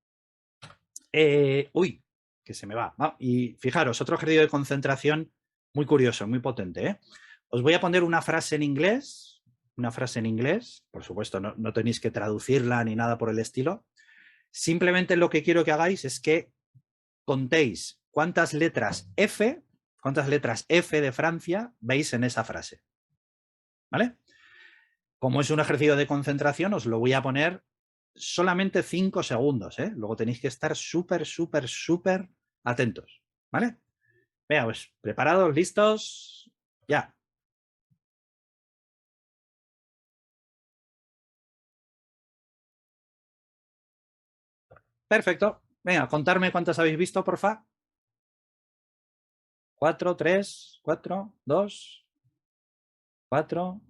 Uy, que se me va. Y fijaros, otro ejercicio de concentración muy curioso, muy potente, ¿eh? Os voy a poner una frase en inglés, por supuesto, no tenéis que traducirla ni nada por el estilo. Simplemente lo que quiero que hagáis es que contéis cuántas letras F de Francia veis en esa frase. ¿Vale? Como es un ejercicio de concentración, os lo voy a poner solamente 5 segundos, ¿eh? Luego tenéis que estar súper, súper, súper atentos. ¿Vale? Venga, pues, preparados, listos, ya. Perfecto. Venga, contarme cuántas habéis visto, porfa. 4, 3, 4, 2, 4,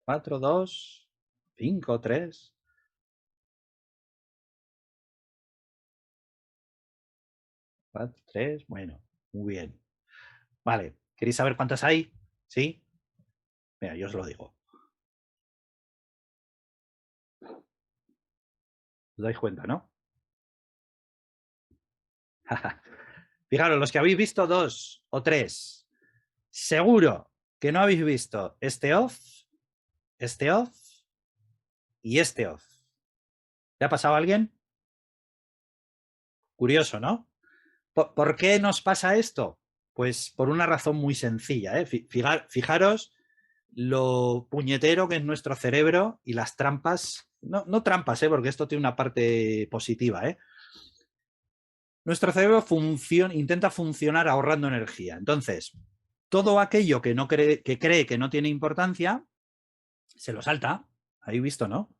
4, 2, 5, 3, 4, 3. Bueno, muy bien. Vale, ¿queréis saber cuántas hay? ¿Sí? Mira, yo os lo digo. ¿Os dais cuenta, no? Fijaros, los que habéis visto 2 o 3, seguro que no habéis visto este off y este off. ¿Le ha pasado a alguien? Curioso, ¿no? ¿Por qué nos pasa esto? Pues por una razón muy sencilla. Fijaros lo puñetero que es nuestro cerebro y las trampas, no trampas, porque esto tiene una parte positiva. Nuestro cerebro intenta funcionar ahorrando energía. Entonces, todo aquello que cree que no tiene importancia, se lo salta. ¿Habéis visto, no?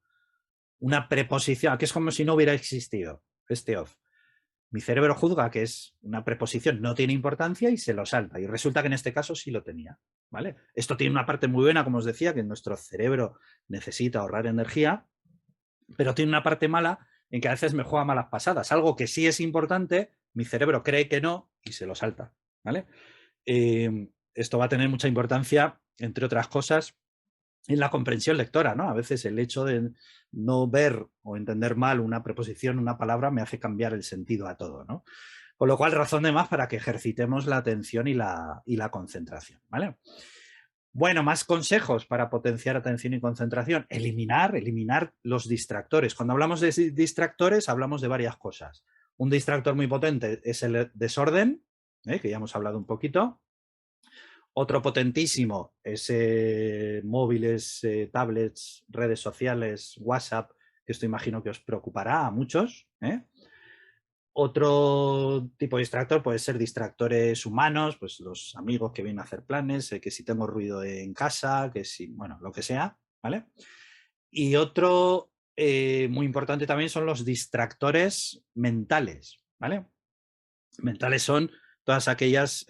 Una preposición, que es como si no hubiera existido este off. Mi cerebro juzga que es una preposición, no tiene importancia y se lo salta. Y resulta que en este caso sí lo tenía. ¿Vale? Esto tiene una parte muy buena, como os decía, que nuestro cerebro necesita ahorrar energía, pero tiene una parte mala en que a veces me juega malas pasadas. Algo que sí es importante, mi cerebro cree que no y se lo salta. ¿Vale? Esto va a tener mucha importancia, entre otras cosas, en la comprensión lectora, ¿no? A veces el hecho de no ver o entender mal una preposición, una palabra, me hace cambiar el sentido a todo, ¿no? Con lo cual, razón de más para que ejercitemos la atención y la concentración, ¿vale? Bueno, más consejos para potenciar atención y concentración. Eliminar los distractores. Cuando hablamos de distractores, hablamos de varias cosas. Un distractor muy potente es el desorden, que ya hemos hablado un poquito. Otro potentísimo es móviles, tablets, redes sociales, WhatsApp, que esto imagino que os preocupará a muchos. Otro tipo de distractor puede ser distractores humanos, pues los amigos que vienen a hacer planes, que si tengo ruido en casa, que si, bueno, lo que sea, ¿vale? Y otro muy importante también son los distractores mentales, ¿vale? Mentales son todas aquellas,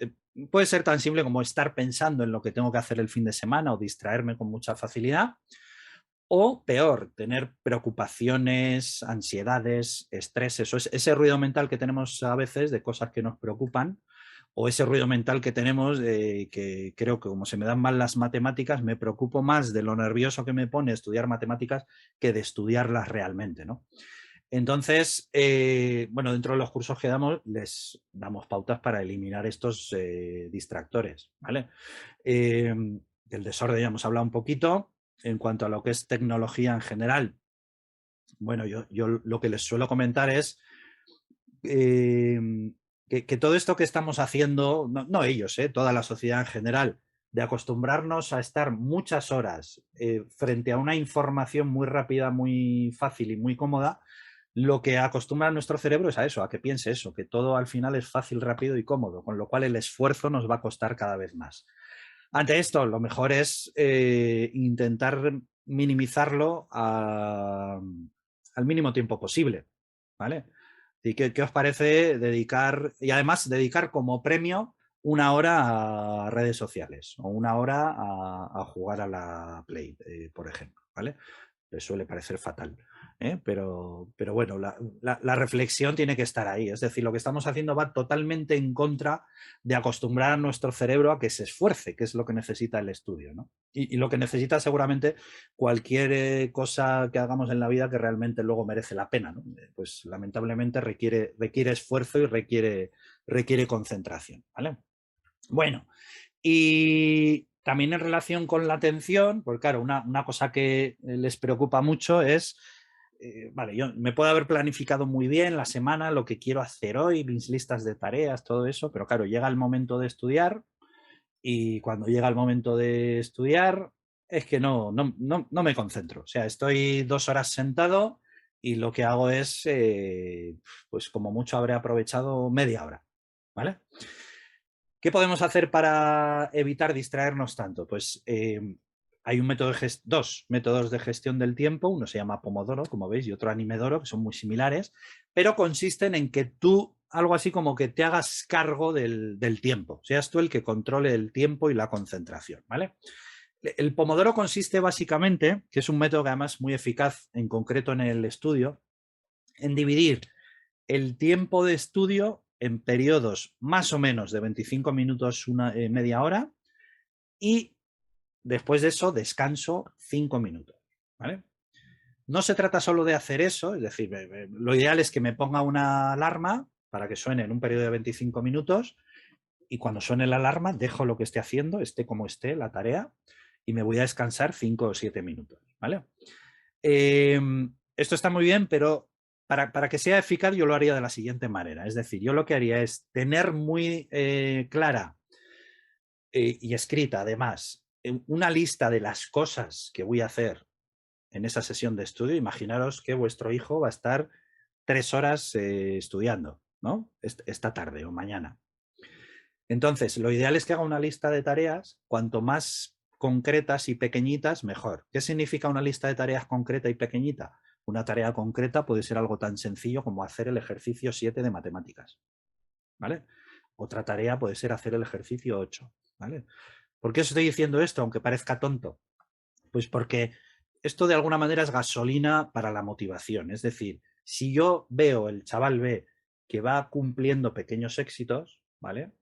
puede ser tan simple como estar pensando en lo que tengo que hacer el fin de semana o distraerme con mucha facilidad, o peor, tener preocupaciones, ansiedades, estrés, eso es ese ruido mental que tenemos a veces de cosas que nos preocupan, o ese ruido mental que tenemos de que creo que como se me dan mal las matemáticas, me preocupo más de lo nervioso que me pone estudiar matemáticas que de estudiarlas realmente, ¿no? Entonces, bueno, dentro de los cursos que damos, les damos pautas para eliminar estos distractores, ¿vale? Del desorden ya hemos hablado un poquito. En cuanto a lo que es tecnología en general, bueno, yo lo que les suelo comentar es que todo esto que estamos haciendo, no ellos, toda la sociedad en general, de acostumbrarnos a estar muchas horas frente a una información muy rápida, muy fácil y muy cómoda, lo que acostumbra a nuestro cerebro es a eso, a que piense eso, que todo al final es fácil, rápido y cómodo, con lo cual el esfuerzo nos va a costar cada vez más. Ante esto, lo mejor es intentar minimizarlo al mínimo tiempo posible, ¿vale? ¿Y qué os parece dedicar, y además dedicar como premio una hora a redes sociales o una hora a jugar a la Play, por ejemplo, ¿vale? Les suele parecer fatal. Pero bueno, la reflexión tiene que estar ahí. Es decir, lo que estamos haciendo va totalmente en contra de acostumbrar a nuestro cerebro a que se esfuerce, que es lo que necesita el estudio, ¿no? Y lo que necesita seguramente cualquier cosa que hagamos en la vida que realmente luego merece la pena, ¿no? Pues lamentablemente requiere esfuerzo y requiere concentración, ¿vale? Bueno, y también en relación con la atención, porque claro, una cosa que les preocupa mucho es, vale, yo me puedo haber planificado muy bien la semana, lo que quiero hacer hoy, mis listas de tareas, todo eso, pero claro, llega el momento de estudiar y cuando llega el momento de estudiar es que no me concentro. O sea, estoy 2 horas sentado y lo que hago es, pues como mucho habré aprovechado media hora, ¿vale? ¿Qué podemos hacer para evitar distraernos tanto? Pues hay dos métodos de gestión del tiempo. Uno se llama Pomodoro, como veis, y otro Animedoro, que son muy similares, pero consisten en que tú, algo así como que te hagas cargo del tiempo, seas tú el que controle el tiempo y la concentración, ¿vale? El Pomodoro consiste básicamente, que es un método que además es muy eficaz, en concreto en el estudio, en dividir el tiempo de estudio en periodos más o menos de 25 minutos, media hora, y después de eso descanso 5 minutos, ¿vale? No se trata solo de hacer eso, es decir, lo ideal es que me ponga una alarma para que suene en un periodo de 25 minutos y cuando suene la alarma dejo lo que esté haciendo, esté como esté la tarea, y me voy a descansar 5 o 7 minutos, ¿vale? Esto está muy bien, pero para que sea eficaz yo lo haría de la siguiente manera. Es decir, yo lo que haría es tener muy clara y escrita, además, una lista de las cosas que voy a hacer en esa sesión de estudio. Imaginaros que vuestro hijo va a estar 3 horas estudiando, ¿no? Esta tarde o mañana. Entonces, lo ideal es que haga una lista de tareas, cuanto más concretas y pequeñitas, mejor. ¿Qué significa una lista de tareas concreta y pequeñita? Una tarea concreta puede ser algo tan sencillo como hacer el ejercicio 7 de matemáticas, ¿vale? Otra tarea puede ser hacer el ejercicio 8, ¿vale? ¿Por qué os estoy diciendo esto, aunque parezca tonto? Pues porque esto de alguna manera es gasolina para la motivación. Es decir, si yo veo, el chaval ve que va cumpliendo pequeños éxitos, ¿vale?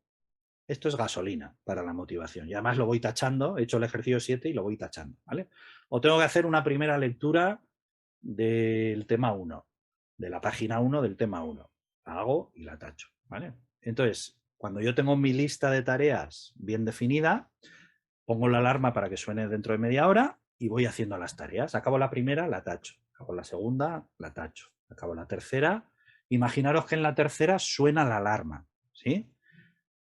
Esto es gasolina para la motivación. Y además lo voy tachando, he hecho el ejercicio 7 y lo voy tachando, ¿vale? O tengo que hacer una primera lectura del tema 1, de la página 1 del tema 1. La hago y la tacho, ¿vale? Entonces, cuando yo tengo mi lista de tareas bien definida, pongo la alarma para que suene dentro de media hora y voy haciendo las tareas. Acabo la primera, la tacho. Acabo la segunda, la tacho. Acabo la tercera. Imaginaros que en la tercera suena la alarma, ¿sí?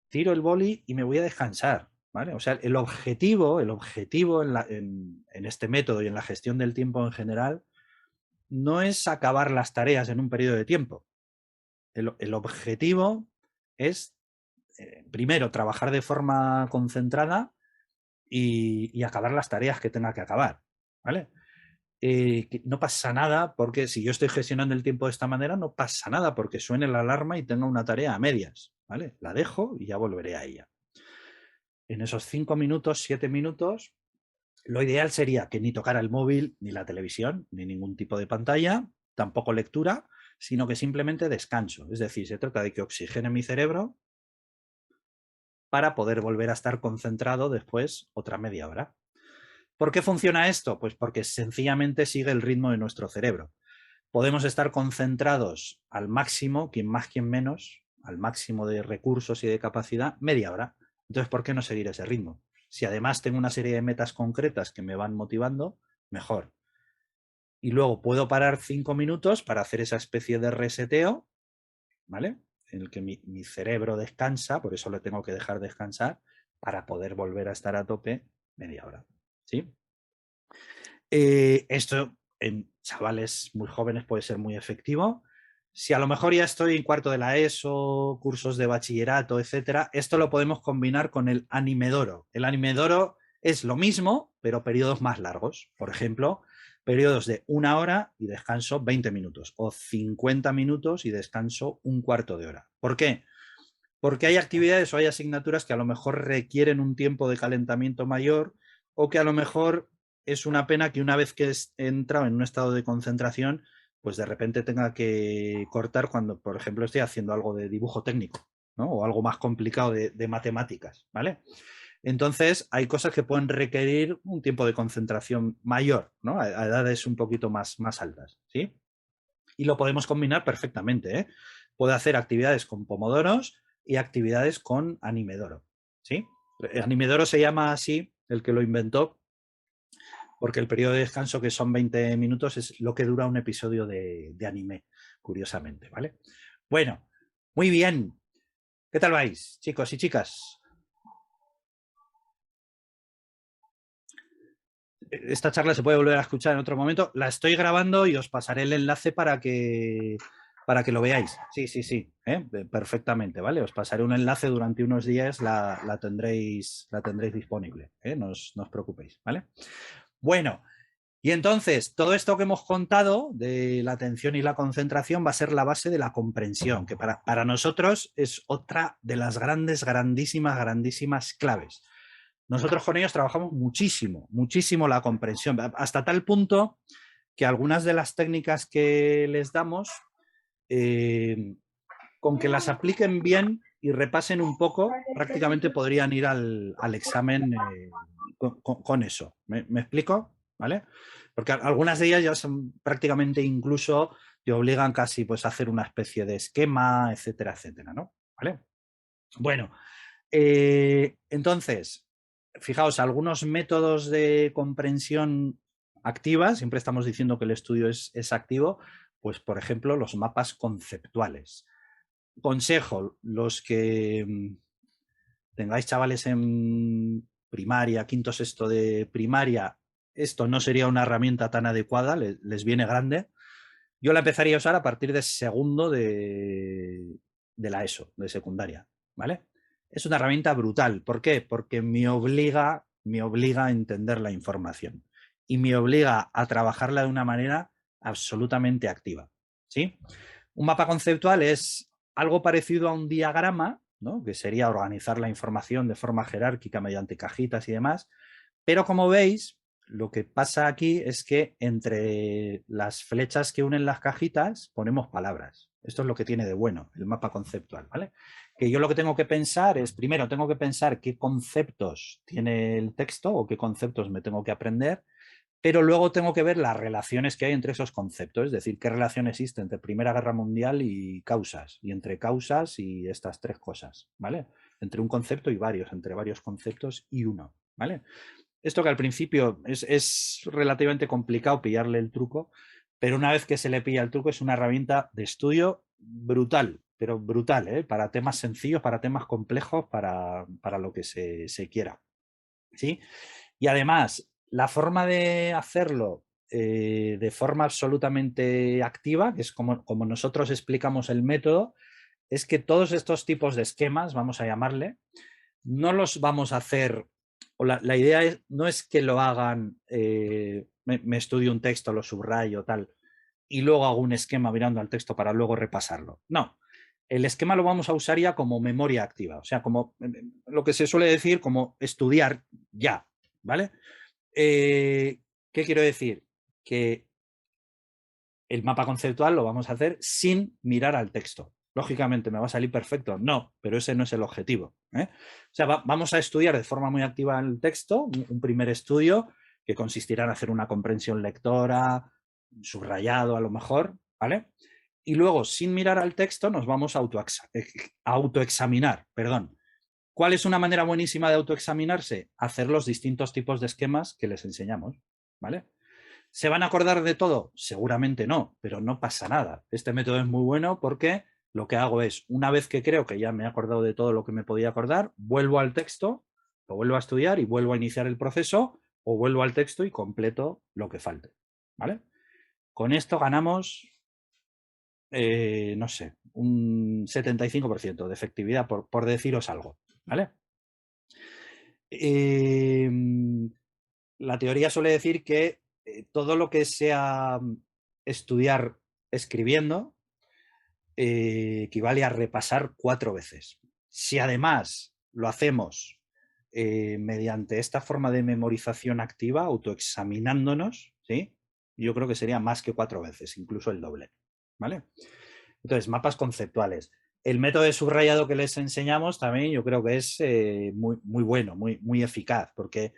Tiro el boli y me voy a descansar, ¿vale? O sea, el objetivo en este método y en la gestión del tiempo en general no es acabar las tareas en un periodo de tiempo. El objetivo es, primero, trabajar de forma concentrada y acabar las tareas que tenga que acabar, ¿vale? Que no pasa nada porque si yo estoy gestionando el tiempo de esta manera, no pasa nada porque suene la alarma y tenga una tarea a medias, ¿vale? La dejo y ya volveré a ella. En esos 5 minutos, 7 minutos, lo ideal sería que ni tocara el móvil, ni la televisión, ni ningún tipo de pantalla, tampoco lectura, sino que simplemente descanso. Es decir, se trata de que oxigene mi cerebro para poder volver a estar concentrado después otra media hora. ¿Por qué funciona esto? Pues porque sencillamente sigue el ritmo de nuestro cerebro. Podemos estar concentrados al máximo, quien más, quien menos, al máximo de recursos y de capacidad, media hora. Entonces, ¿por qué no seguir ese ritmo? Si además tengo una serie de metas concretas que me van motivando, mejor. Y luego puedo parar 5 minutos para hacer esa especie de reseteo, ¿vale? En el que mi cerebro descansa, por eso lo tengo que dejar descansar, para poder volver a estar a tope media hora, ¿sí? Esto en chavales muy jóvenes puede ser muy efectivo. Si a lo mejor ya estoy en cuarto de la ESO, cursos de bachillerato, etcétera, esto lo podemos combinar con el animedoro. El animedoro es lo mismo, pero periodos más largos. Por ejemplo, periodos de 1 hora y descanso 20 minutos o 50 minutos y descanso un cuarto de hora. ¿Por qué? Porque hay actividades o hay asignaturas que a lo mejor requieren un tiempo de calentamiento mayor o que a lo mejor es una pena que una vez que he entrado en un estado de concentración, pues de repente tenga que cortar cuando, por ejemplo, estoy haciendo algo de dibujo técnico, ¿no? O algo más complicado de matemáticas, ¿vale? Entonces, hay cosas que pueden requerir un tiempo de concentración mayor, ¿no? A edades un poquito más altas, ¿sí? Y lo podemos combinar perfectamente, ¿eh? Puedo hacer actividades con pomodoros y actividades con animedoro, ¿sí? El animedoro se llama así, el que lo inventó, porque el periodo de descanso, que son 20 minutos, es lo que dura un episodio de anime, curiosamente, ¿vale? Bueno, muy bien. ¿Qué tal vais, chicos y chicas? Esta charla se puede volver a escuchar en otro momento. La estoy grabando y os pasaré el enlace para que lo veáis. Sí, sí, sí, perfectamente, ¿vale? Os pasaré un enlace durante unos días, la tendréis disponible, no os preocupéis, ¿vale? Bueno, y entonces, todo esto que hemos contado de la atención y la concentración va a ser la base de la comprensión, que para nosotros es otra de las grandísimas claves. Nosotros con ellos trabajamos muchísimo la comprensión, hasta tal punto que algunas de las técnicas que les damos, con que las apliquen bien y repasen un poco, prácticamente podrían ir al examen con eso. ¿Me explico? ¿Vale? Porque algunas de ellas ya son prácticamente, incluso te obligan casi pues a hacer una especie de esquema, etcétera, etcétera, ¿no? ¿Vale? Bueno, entonces, fijaos, algunos métodos de comprensión activa, siempre estamos diciendo que el estudio es activo, pues por ejemplo los mapas conceptuales. Consejo, los que tengáis chavales en primaria, quinto, sexto de primaria, esto no sería una herramienta tan adecuada, les viene grande. Yo la empezaría a usar a partir de segundo de la ESO, de secundaria, ¿vale? Es una herramienta brutal. ¿Por qué? Porque me obliga a entender la información y me obliga a trabajarla de una manera absolutamente activa, ¿sí? Un mapa conceptual es algo parecido a un diagrama, ¿no? Que sería organizar la información de forma jerárquica mediante cajitas y demás, pero como veis, lo que pasa aquí es que entre las flechas que unen las cajitas ponemos palabras. Esto es lo que tiene de bueno el mapa conceptual, ¿vale? Que yo lo que tengo que pensar es, primero tengo que pensar qué conceptos tiene el texto o qué conceptos me tengo que aprender, pero luego tengo que ver las relaciones que hay entre esos conceptos, es decir, qué relación existe entre Primera Guerra Mundial y causas, y entre causas y estas tres cosas, ¿vale? Entre un concepto y varios, entre varios conceptos y uno, ¿vale? Esto que al principio es relativamente complicado pillarle el truco, pero una vez que se le pilla el truco es una herramienta de estudio brutal, pero brutal, ¿eh? Para temas sencillos, para temas complejos, para lo que se quiera, ¿sí? Y además, la forma de hacerlo de forma absolutamente activa, que es como nosotros explicamos el método, es que todos estos tipos de esquemas, vamos a llamarle, no los vamos a hacer, o la idea no es que lo hagan, me estudio un texto, lo subrayo, tal, y luego hago un esquema mirando al texto para luego repasarlo. No, el esquema lo vamos a usar ya como memoria activa, o sea, como lo que se suele decir como estudiar ya, ¿vale? ¿Qué quiero decir? Que el mapa conceptual lo vamos a hacer sin mirar al texto. Lógicamente, ¿me va a salir perfecto? No, pero ese no es el objetivo, ¿eh? O sea, vamos a estudiar de forma muy activa el texto, un primer estudio que consistirá en hacer una comprensión lectora, subrayado a lo mejor, ¿vale? Y luego, sin mirar al texto, nos vamos a autoexaminar, perdón. ¿Cuál es una manera buenísima de autoexaminarse? Hacer los distintos tipos de esquemas que les enseñamos, ¿vale? ¿Se van a acordar de todo? Seguramente no, pero no pasa nada. Este método es muy bueno porque lo que hago es, una vez que creo que ya me he acordado de todo lo que me podía acordar, vuelvo al texto, lo vuelvo a estudiar y vuelvo a iniciar el proceso, o vuelvo al texto y completo lo que falte, ¿vale? Con esto ganamos, no sé, un 75% de efectividad, por deciros algo, ¿vale? La teoría suele decir que todo lo que sea estudiar escribiendo equivale a repasar 4 veces. Si además lo hacemos mediante esta forma de memorización activa, autoexaminándonos, ¿sí? Yo creo que sería más que 4 veces, incluso el doble, ¿vale? Entonces, mapas conceptuales. El método de subrayado que les enseñamos también yo creo que es muy bueno, muy eficaz, porque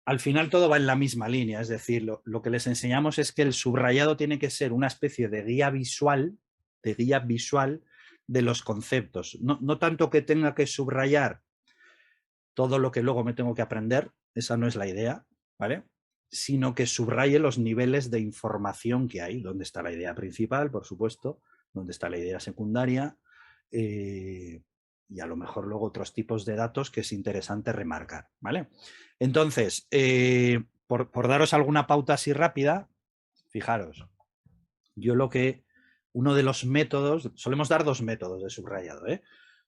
al final todo va en la misma línea, es decir, lo que les enseñamos es que el subrayado tiene que ser una especie de guía visual de los conceptos. No tanto que tenga que subrayar todo lo que luego me tengo que aprender, esa no es la idea, ¿vale? Sino que subraye los niveles de información que hay, dónde está la idea principal, por supuesto, dónde está la idea secundaria, y a lo mejor luego otros tipos de datos que es interesante remarcar, ¿vale? Entonces, por daros alguna pauta así rápida, fijaros, yo uno de los métodos, solemos dar 2 métodos de subrayado, ¿eh?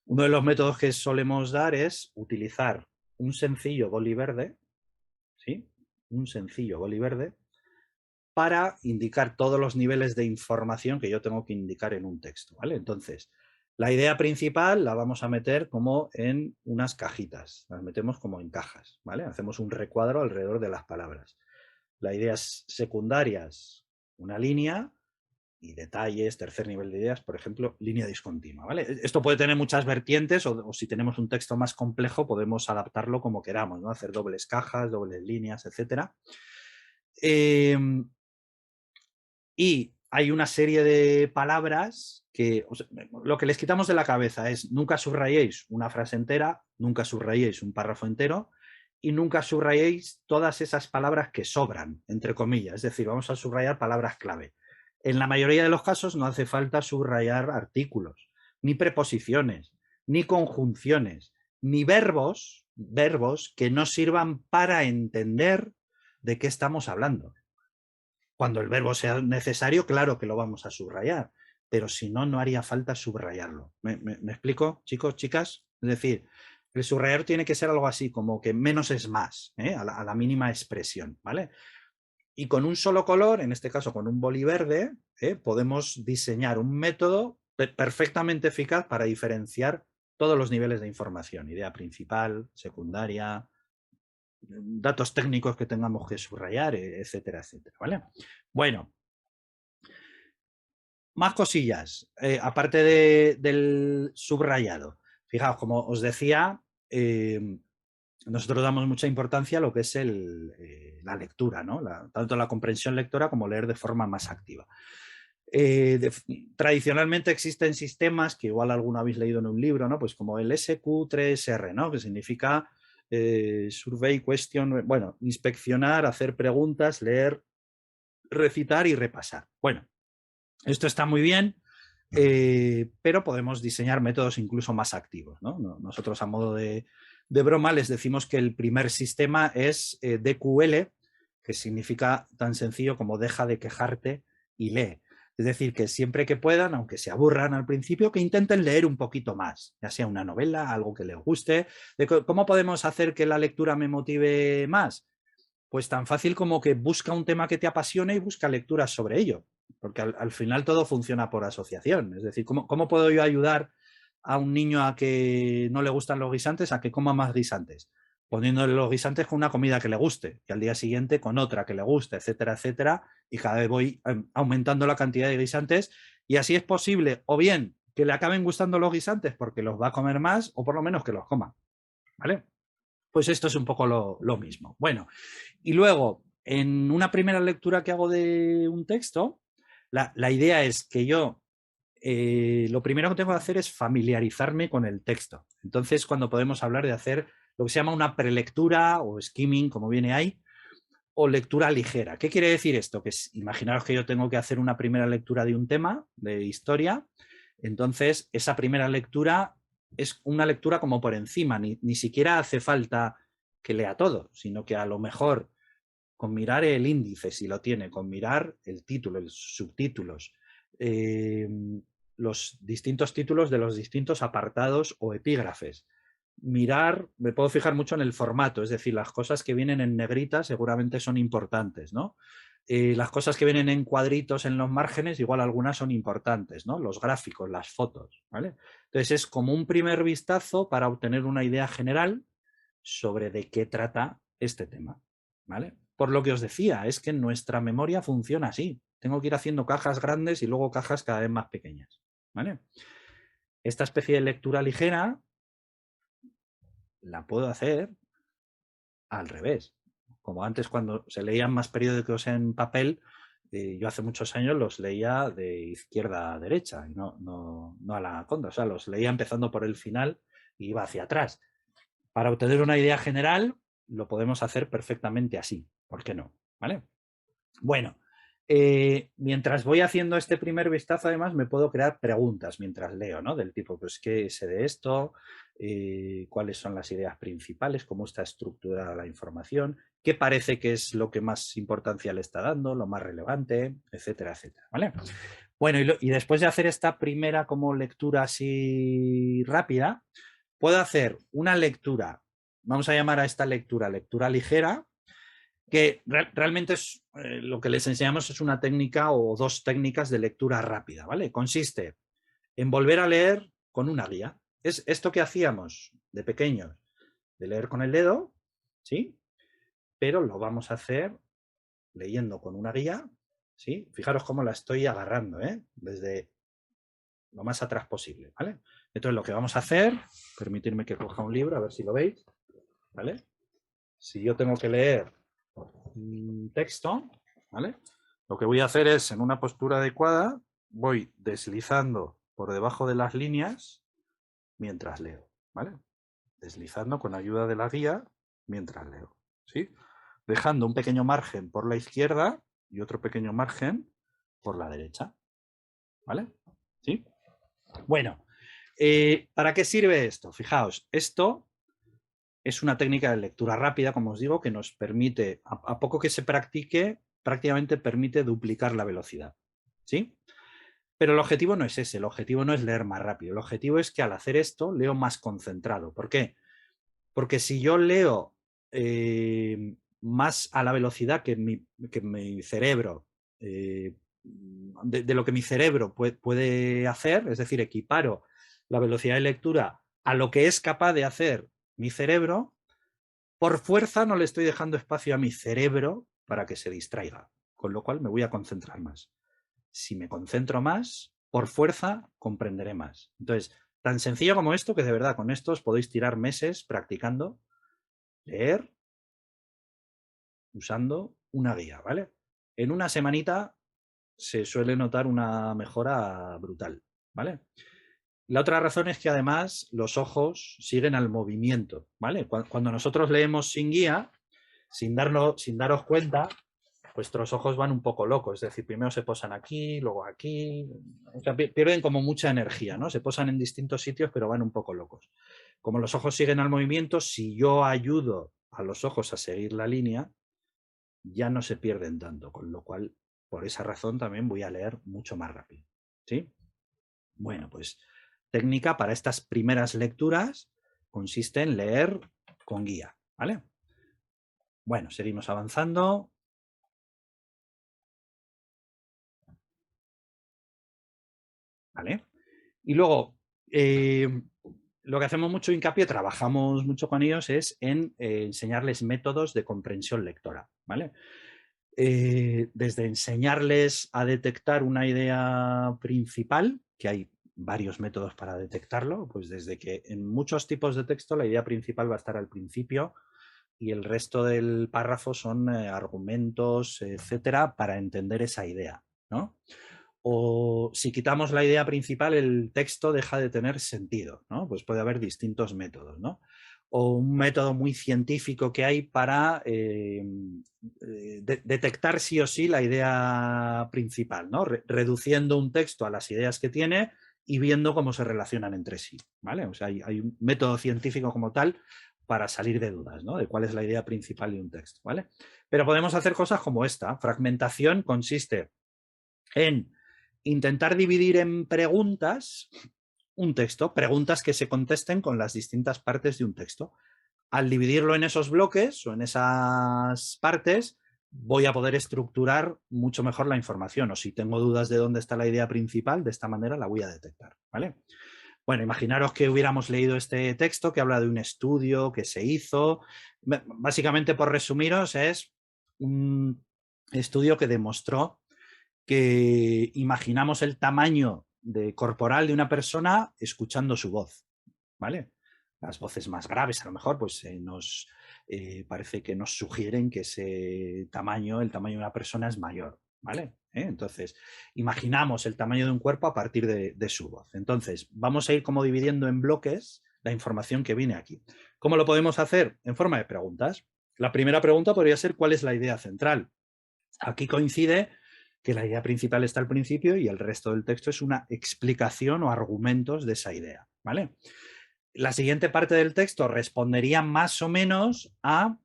Uno de los métodos que solemos dar es utilizar un sencillo boli verde, ¿sí? Un sencillo boli verde para indicar todos los niveles de información que yo tengo que indicar en un texto, ¿vale? Entonces, la idea principal la vamos a meter como en unas cajitas, las metemos como en cajas, ¿vale? Hacemos un recuadro alrededor de las palabras. Las ideas secundarias, una línea, y detalles, tercer nivel de ideas, por ejemplo, línea discontinua, ¿vale? Esto puede tener muchas vertientes o si tenemos un texto más complejo podemos adaptarlo como queramos, ¿no? Hacer dobles cajas, dobles líneas, etcétera. Y hay una serie de palabras que lo que les quitamos de la cabeza es nunca subrayéis una frase entera, nunca subrayéis un párrafo entero y nunca subrayéis todas esas palabras que sobran, entre comillas. Es decir, vamos a subrayar palabras clave. En la mayoría de los casos no hace falta subrayar artículos, ni preposiciones, ni conjunciones, ni verbos que no sirvan para entender de qué estamos hablando. Cuando el verbo sea necesario, claro que lo vamos a subrayar, pero si no, no haría falta subrayarlo. ¿Me explico, chicos, chicas? Es decir, el subrayar tiene que ser algo así, como que menos es más, ¿eh? A la mínima expresión, ¿vale? Y con un solo color, en este caso con un boli verde, podemos diseñar un método perfectamente eficaz para diferenciar todos los niveles de información, idea principal, secundaria, datos técnicos que tengamos que subrayar, etcétera, etcétera, ¿vale? Bueno, más cosillas, aparte del subrayado. Fijaos, como os decía, nosotros damos mucha importancia a lo que es la lectura, ¿no? Tanto la comprensión lectora como leer de forma más activa. Tradicionalmente existen sistemas que igual alguno habéis leído en un libro, ¿no? Pues como el SQ3R, ¿no? Que significa Survey, Question, bueno, inspeccionar, hacer preguntas, leer, recitar y repasar. Bueno, esto está muy bien, pero podemos diseñar métodos incluso más activos, ¿no? Nosotros a modo de broma les decimos que el primer sistema es DQL, que significa tan sencillo como deja de quejarte y lee. Es decir, que siempre que puedan, aunque se aburran al principio, que intenten leer un poquito más, ya sea una novela, algo que les guste. ¿Cómo podemos hacer que la lectura me motive más? Pues tan fácil como que busca un tema que te apasione y busca lecturas sobre ello, porque al final todo funciona por asociación. Es decir, ¿cómo puedo yo ayudar a un niño a que no le gustan los guisantes a que coma más guisantes? Poniéndole los guisantes con una comida que le guste y al día siguiente con otra que le guste, etcétera, etcétera, y cada vez voy aumentando la cantidad de guisantes y así es posible o bien que le acaben gustando los guisantes porque los va a comer más o por lo menos que los coma, ¿vale? Pues esto es un poco lo mismo. Bueno, y luego, en una primera lectura que hago de un texto, la idea es que yo lo primero que tengo que hacer es familiarizarme con el texto. Entonces, cuando podemos hablar de hacer lo que se llama una prelectura o skimming, como viene ahí, o lectura ligera. ¿Qué quiere decir esto? Que imaginaros que yo tengo que hacer una primera lectura de un tema, de historia, entonces esa primera lectura es una lectura como por encima, ni siquiera hace falta que lea todo, sino que a lo mejor con mirar el índice, si lo tiene, con mirar el título, los subtítulos, los distintos títulos de los distintos apartados o epígrafes. Mirar, me puedo fijar mucho en el formato, es decir, las cosas que vienen en negrita seguramente son importantes, ¿no? Las cosas que vienen en cuadritos en los márgenes, igual algunas son importantes, ¿no? Los gráficos, las fotos, ¿vale? Entonces es como un primer vistazo para obtener una idea general sobre de qué trata este tema, ¿vale? Por lo que os decía, es que nuestra memoria funciona así. Tengo que ir haciendo cajas grandes y luego cajas cada vez más pequeñas, ¿vale? Esta especie de lectura ligera la puedo hacer al revés. Como antes, cuando se leían más periódicos en papel, yo hace muchos años los leía de izquierda a derecha, y no a la contra. O sea, los leía empezando por el final y iba hacia atrás. Para obtener una idea general, lo podemos hacer perfectamente así. ¿Por qué no? ¿Vale? Bueno, mientras voy haciendo este primer vistazo, además, me puedo crear preguntas mientras leo, ¿no? Del tipo, pues, ¿qué sé de esto? ¿Cuáles son las ideas principales? ¿Cómo está estructurada la información? ¿Qué parece que es lo que más importancia le está dando? ¿Lo más relevante? Etcétera, etcétera, ¿vale? Bueno, y después de hacer esta primera como lectura así rápida, puedo hacer una lectura, vamos a llamar a esta lectura ligera, que realmente es lo que les enseñamos es una técnica o dos técnicas de lectura rápida, ¿vale? Consiste en volver a leer con una guía. Es esto que hacíamos de pequeños, de leer con el dedo, ¿sí? Pero lo vamos a hacer leyendo con una guía, ¿sí? Fijaros cómo la estoy agarrando, ¿eh? Desde lo más atrás posible, ¿vale? Entonces lo que vamos a hacer, permitirme que coja un libro, a ver si lo veis, ¿vale? Si yo tengo que leer un texto, ¿vale? Lo que voy a hacer es, en una postura adecuada, voy deslizando por debajo de las líneas mientras leo, ¿vale? Deslizando con ayuda de la guía mientras leo, ¿sí? Dejando un pequeño margen por la izquierda y otro pequeño margen por la derecha, ¿vale? ¿Sí? Bueno, ¿para qué sirve esto? Fijaos, esto es una técnica de lectura rápida, como os digo, que nos permite, a poco que se practique, prácticamente permite duplicar la velocidad, ¿sí? Pero el objetivo no es ese, el objetivo no es leer más rápido, el objetivo es que al hacer esto leo más concentrado. ¿Por qué? Porque si yo leo más a la velocidad que mi cerebro, de lo que mi cerebro puede hacer, es decir, equiparo la velocidad de lectura a lo que es capaz de hacer mi cerebro, por fuerza no le estoy dejando espacio a mi cerebro para que se distraiga, con lo cual me voy a concentrar más. Si me concentro más, por fuerza comprenderé más. Entonces, tan sencillo como esto, que de verdad con esto os podéis tirar meses practicando leer usando una guía, ¿vale? En una semanita se suele notar una mejora brutal, ¿vale? La otra razón es que además los ojos siguen al movimiento, ¿vale? Cuando nosotros leemos sin guía, sin daros cuenta, vuestros ojos van un poco locos, es decir, primero se posan aquí, luego aquí, o sea, pierden como mucha energía, ¿no? Se posan en distintos sitios, pero van un poco locos. Como los ojos siguen al movimiento, si yo ayudo a los ojos a seguir la línea, ya no se pierden tanto, con lo cual, por esa razón también voy a leer mucho más rápido, ¿sí? Bueno, pues técnica para estas primeras lecturas consiste en leer con guía, ¿vale? Bueno, seguimos avanzando. ¿Vale? Y luego, lo que hacemos mucho hincapié, trabajamos mucho con ellos, es en enseñarles métodos de comprensión lectora, ¿vale? Desde enseñarles a detectar una idea principal, que hay varios métodos para detectarlo, pues desde que en muchos tipos de texto la idea principal va a estar al principio y el resto del párrafo son argumentos, etcétera, para entender esa idea, ¿no? O si quitamos la idea principal, el texto deja de tener sentido, ¿no? Pues puede haber distintos métodos, ¿no? O un método muy científico que hay para detectar sí o sí la idea principal, ¿no? Reduciendo un texto a las ideas que tiene y viendo cómo se relacionan entre sí, ¿vale? O sea, hay un método científico como tal para salir de dudas, ¿no? De cuál es la idea principal de un texto, ¿vale? Pero podemos hacer cosas como esta. Fragmentación consiste en intentar dividir en preguntas un texto, preguntas que se contesten con las distintas partes de un texto. Al dividirlo en esos bloques o en esas partes, voy a poder estructurar mucho mejor la información, o si tengo dudas de dónde está la idea principal, de esta manera la voy a detectar, ¿vale? Bueno, imaginaros que hubiéramos leído este texto que habla de un estudio que se hizo. Básicamente, por resumiros, es un estudio que demostró que imaginamos el tamaño corporal de una persona escuchando su voz, ¿vale? Las voces más graves a lo mejor pues nos parece que nos sugieren que ese tamaño, el tamaño de una persona es mayor, ¿vale? Entonces, imaginamos el tamaño de un cuerpo a partir de su voz. Entonces, vamos a ir como dividiendo en bloques la información que viene aquí. ¿Cómo lo podemos hacer? En forma de preguntas. La primera pregunta podría ser ¿cuál es la idea central? Aquí coincide que la idea principal está al principio y el resto del texto es una explicación o argumentos de esa idea, ¿vale? La siguiente parte del texto respondería más o menos a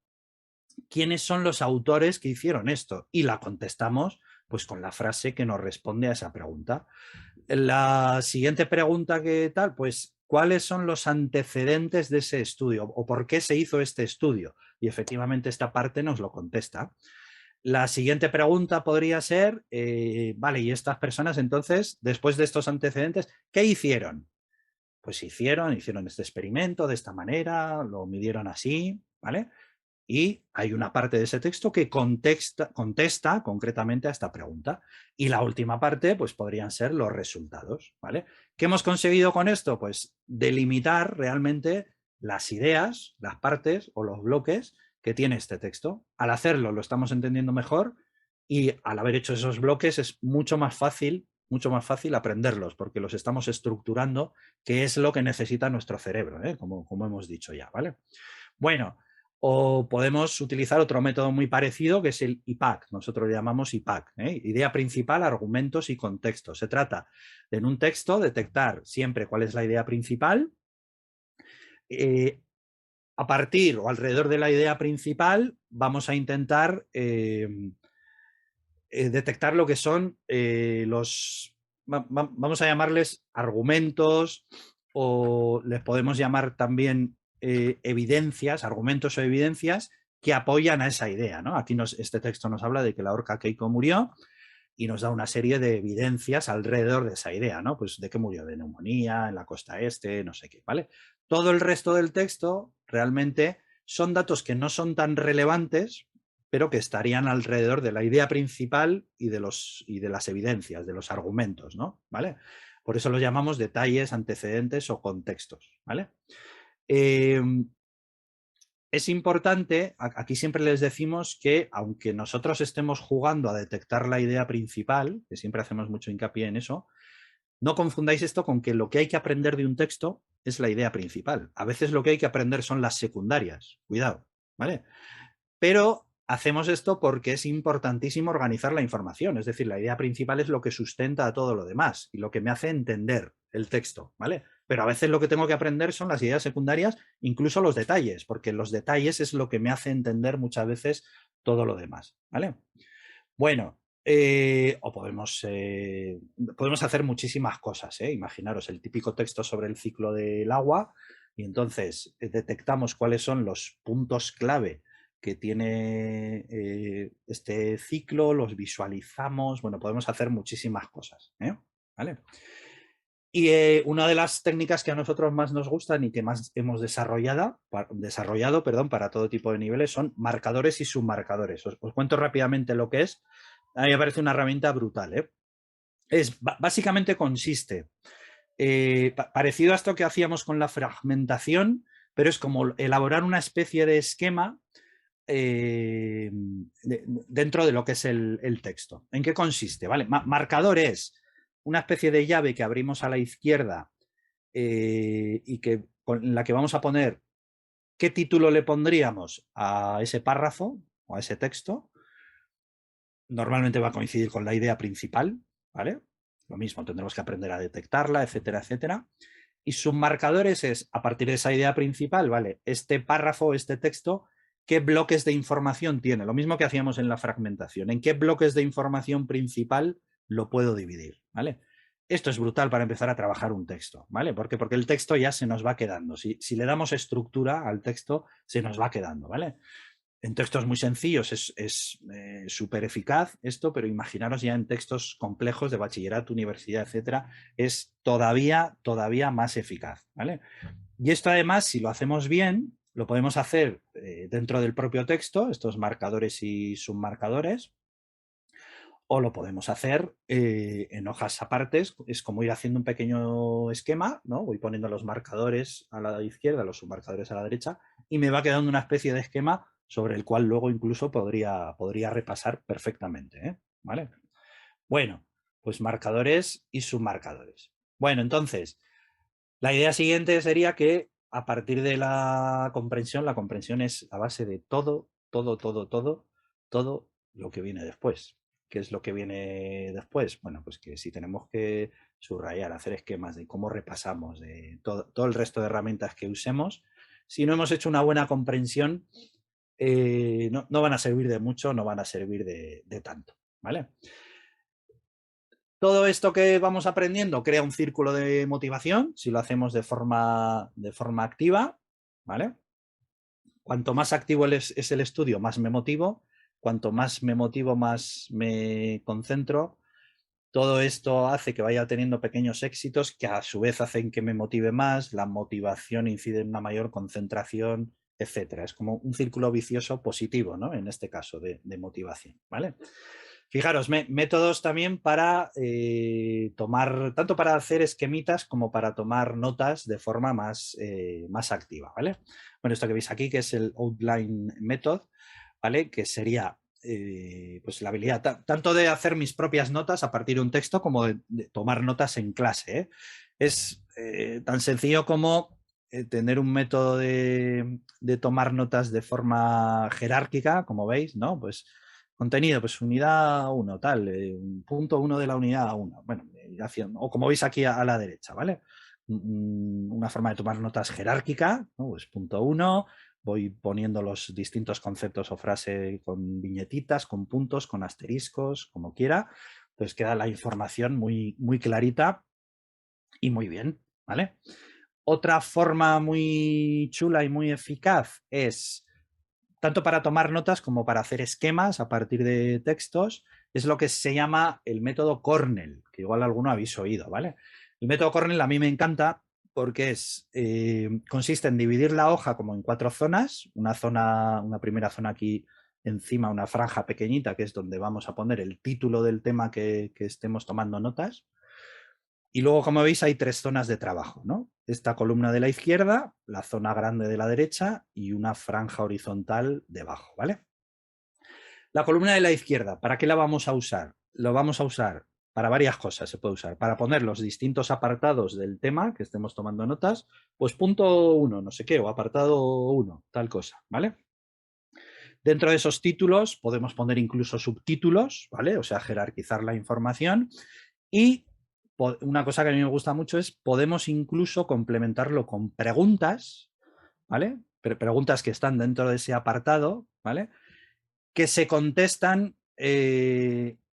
quiénes son los autores que hicieron esto y la contestamos pues con la frase que nos responde a esa pregunta. La siguiente pregunta que tal, pues ¿cuáles son los antecedentes de ese estudio o por qué se hizo este estudio? Y efectivamente esta parte nos lo contesta. La siguiente pregunta podría ser, vale, ¿y estas personas entonces, después de estos antecedentes, qué hicieron? Pues hicieron este experimento de esta manera, lo midieron así, ¿vale? Y hay una parte de ese texto que contesta concretamente a esta pregunta. Y la última parte, pues podrían ser los resultados, ¿vale? ¿Qué hemos conseguido con esto? Pues delimitar realmente las ideas, las partes o los bloques que tiene este texto. Al hacerlo lo estamos entendiendo mejor y al haber hecho esos bloques es mucho más fácil aprenderlos porque los estamos estructurando, que es lo que necesita nuestro cerebro, como hemos dicho ya, ¿vale? Bueno, o podemos utilizar otro método muy parecido que es el IPAC. Nosotros le llamamos IPAC, idea principal, argumentos y contexto. Se trata de en un texto detectar siempre cuál es la idea principal. A partir o alrededor de la idea principal vamos a intentar detectar lo que son vamos a llamarles argumentos o les podemos llamar también evidencias, argumentos o evidencias que apoyan a esa idea, ¿no? Aquí este texto nos habla de que la orca Keiko murió y nos da una serie de evidencias alrededor de esa idea, ¿no? Pues de que murió de neumonía en la costa este, no sé qué, ¿vale? Todo el resto del texto realmente son datos que no son tan relevantes, pero que estarían alrededor de la idea principal y de las evidencias, de los argumentos, ¿no? ¿Vale? Por eso los llamamos detalles, antecedentes o contextos, ¿vale? Es importante, aquí siempre les decimos que aunque nosotros estemos jugando a detectar la idea principal, que siempre hacemos mucho hincapié en eso, no confundáis esto con que lo que hay que aprender de un texto es la idea principal. A veces lo que hay que aprender son las secundarias, cuidado, ¿vale? Pero hacemos esto porque es importantísimo organizar la información, es decir, la idea principal es lo que sustenta a todo lo demás y lo que me hace entender el texto, ¿vale? Pero a veces lo que tengo que aprender son las ideas secundarias, incluso los detalles, porque los detalles es lo que me hace entender muchas veces todo lo demás, ¿vale? Bueno, o podemos hacer muchísimas cosas, ¿eh? Imaginaros el típico texto sobre el ciclo del agua y entonces detectamos cuáles son los puntos clave que tiene este ciclo, los visualizamos, bueno, podemos hacer muchísimas cosas, ¿eh? ¿Vale? Y una de las técnicas que a nosotros más nos gustan y que más hemos desarrollado para todo tipo de niveles son marcadores y submarcadores. Os cuento rápidamente lo que es. A mí me parece una herramienta brutal, ¿eh? Básicamente consiste, parecido a esto que hacíamos con la fragmentación, pero es como elaborar una especie de esquema dentro de lo que es el texto. ¿En qué consiste? ¿Vale? Marcador es una especie de llave que abrimos a la izquierda y en la que vamos a poner qué título le pondríamos a ese párrafo o a ese texto. Normalmente va a coincidir con la idea principal, ¿vale? Lo mismo, tendremos que aprender a detectarla, etcétera, etcétera. Y submarcadores es, a partir de esa idea principal, ¿vale? Este párrafo, este texto, ¿qué bloques de información tiene? Lo mismo que hacíamos en la fragmentación. ¿En qué bloques de información principal lo puedo dividir? ¿Vale? Esto es brutal para empezar a trabajar un texto, ¿vale? ¿Por qué? Porque el texto ya se nos va quedando. Si le damos estructura al texto, se nos va quedando, ¿vale? En textos muy sencillos es súper eficaz esto, pero imaginaros ya en textos complejos de bachillerato, universidad, etcétera, es todavía más eficaz, ¿vale? Y esto además, si lo hacemos bien, lo podemos hacer dentro del propio texto, estos marcadores y submarcadores, o lo podemos hacer en hojas apartes, es como ir haciendo un pequeño esquema, ¿no? Voy poniendo los marcadores a la izquierda, los submarcadores a la derecha, y me va quedando una especie de esquema sobre el cual luego incluso podría repasar perfectamente, ¿eh? ¿Vale? Bueno, pues marcadores y submarcadores. Bueno, entonces, la idea siguiente sería que a partir de la comprensión es a base de todo lo que viene después. ¿Qué es lo que viene después? Bueno, pues que si tenemos que subrayar, hacer esquemas de cómo repasamos, de todo el resto de herramientas que usemos, si no hemos hecho una buena comprensión, no van a servir de mucho, no van a servir de tanto, ¿vale? Todo esto que vamos aprendiendo crea un círculo de motivación, si lo hacemos de forma activa, ¿vale? Cuanto más activo es el estudio, más me motivo. Cuanto más me motivo, más me concentro. Todo esto hace que vaya teniendo pequeños éxitos que a su vez hacen que me motive más. La motivación incide en una mayor concentración, etcétera. Es como un círculo vicioso positivo, ¿no? En este caso de motivación, ¿vale? Fijaros, métodos también para tomar, tanto para hacer esquemitas como para tomar notas de forma más activa, ¿vale? Bueno, esto que veis aquí, que es el Outline Method, ¿vale? Que sería pues la habilidad tanto de hacer mis propias notas a partir de un texto como de tomar notas en clase, ¿eh? Es tan sencillo como tener un método de tomar notas de forma jerárquica, como veis, ¿no? Pues contenido, pues unidad 1, tal, punto 1 de la unidad 1. Bueno, o como veis aquí a la derecha, ¿vale? Una forma de tomar notas jerárquica, ¿no? Pues punto 1, voy poniendo los distintos conceptos o frase con viñetitas, con puntos, con asteriscos, como quiera. Pues queda la información muy clarita y muy bien, ¿vale? Otra forma muy chula y muy eficaz es tanto para tomar notas como para hacer esquemas a partir de textos, es lo que se llama el método Cornell, que igual alguno habéis oído, ¿vale? El método Cornell a mí me encanta porque consiste en dividir la hoja como en 4 zonas, una primera zona aquí encima, una franja pequeñita, que es donde vamos a poner el título del tema que estemos tomando notas. Y luego, como veis, hay 3 zonas de trabajo, ¿no? Esta columna de la izquierda, la zona grande de la derecha y una franja horizontal debajo, ¿vale? La columna de la izquierda, ¿para qué la vamos a usar? Lo vamos a usar para varias cosas, se puede usar. Para poner los distintos apartados del tema que estemos tomando notas, pues punto 1, no sé qué, o apartado 1, tal cosa, ¿vale? Dentro de esos títulos podemos poner incluso subtítulos, ¿vale? O sea, jerarquizar la información. Y una cosa que a mí me gusta mucho es podemos incluso complementarlo con preguntas, ¿vale? Preguntas que están dentro de ese apartado, ¿vale? Que se contestan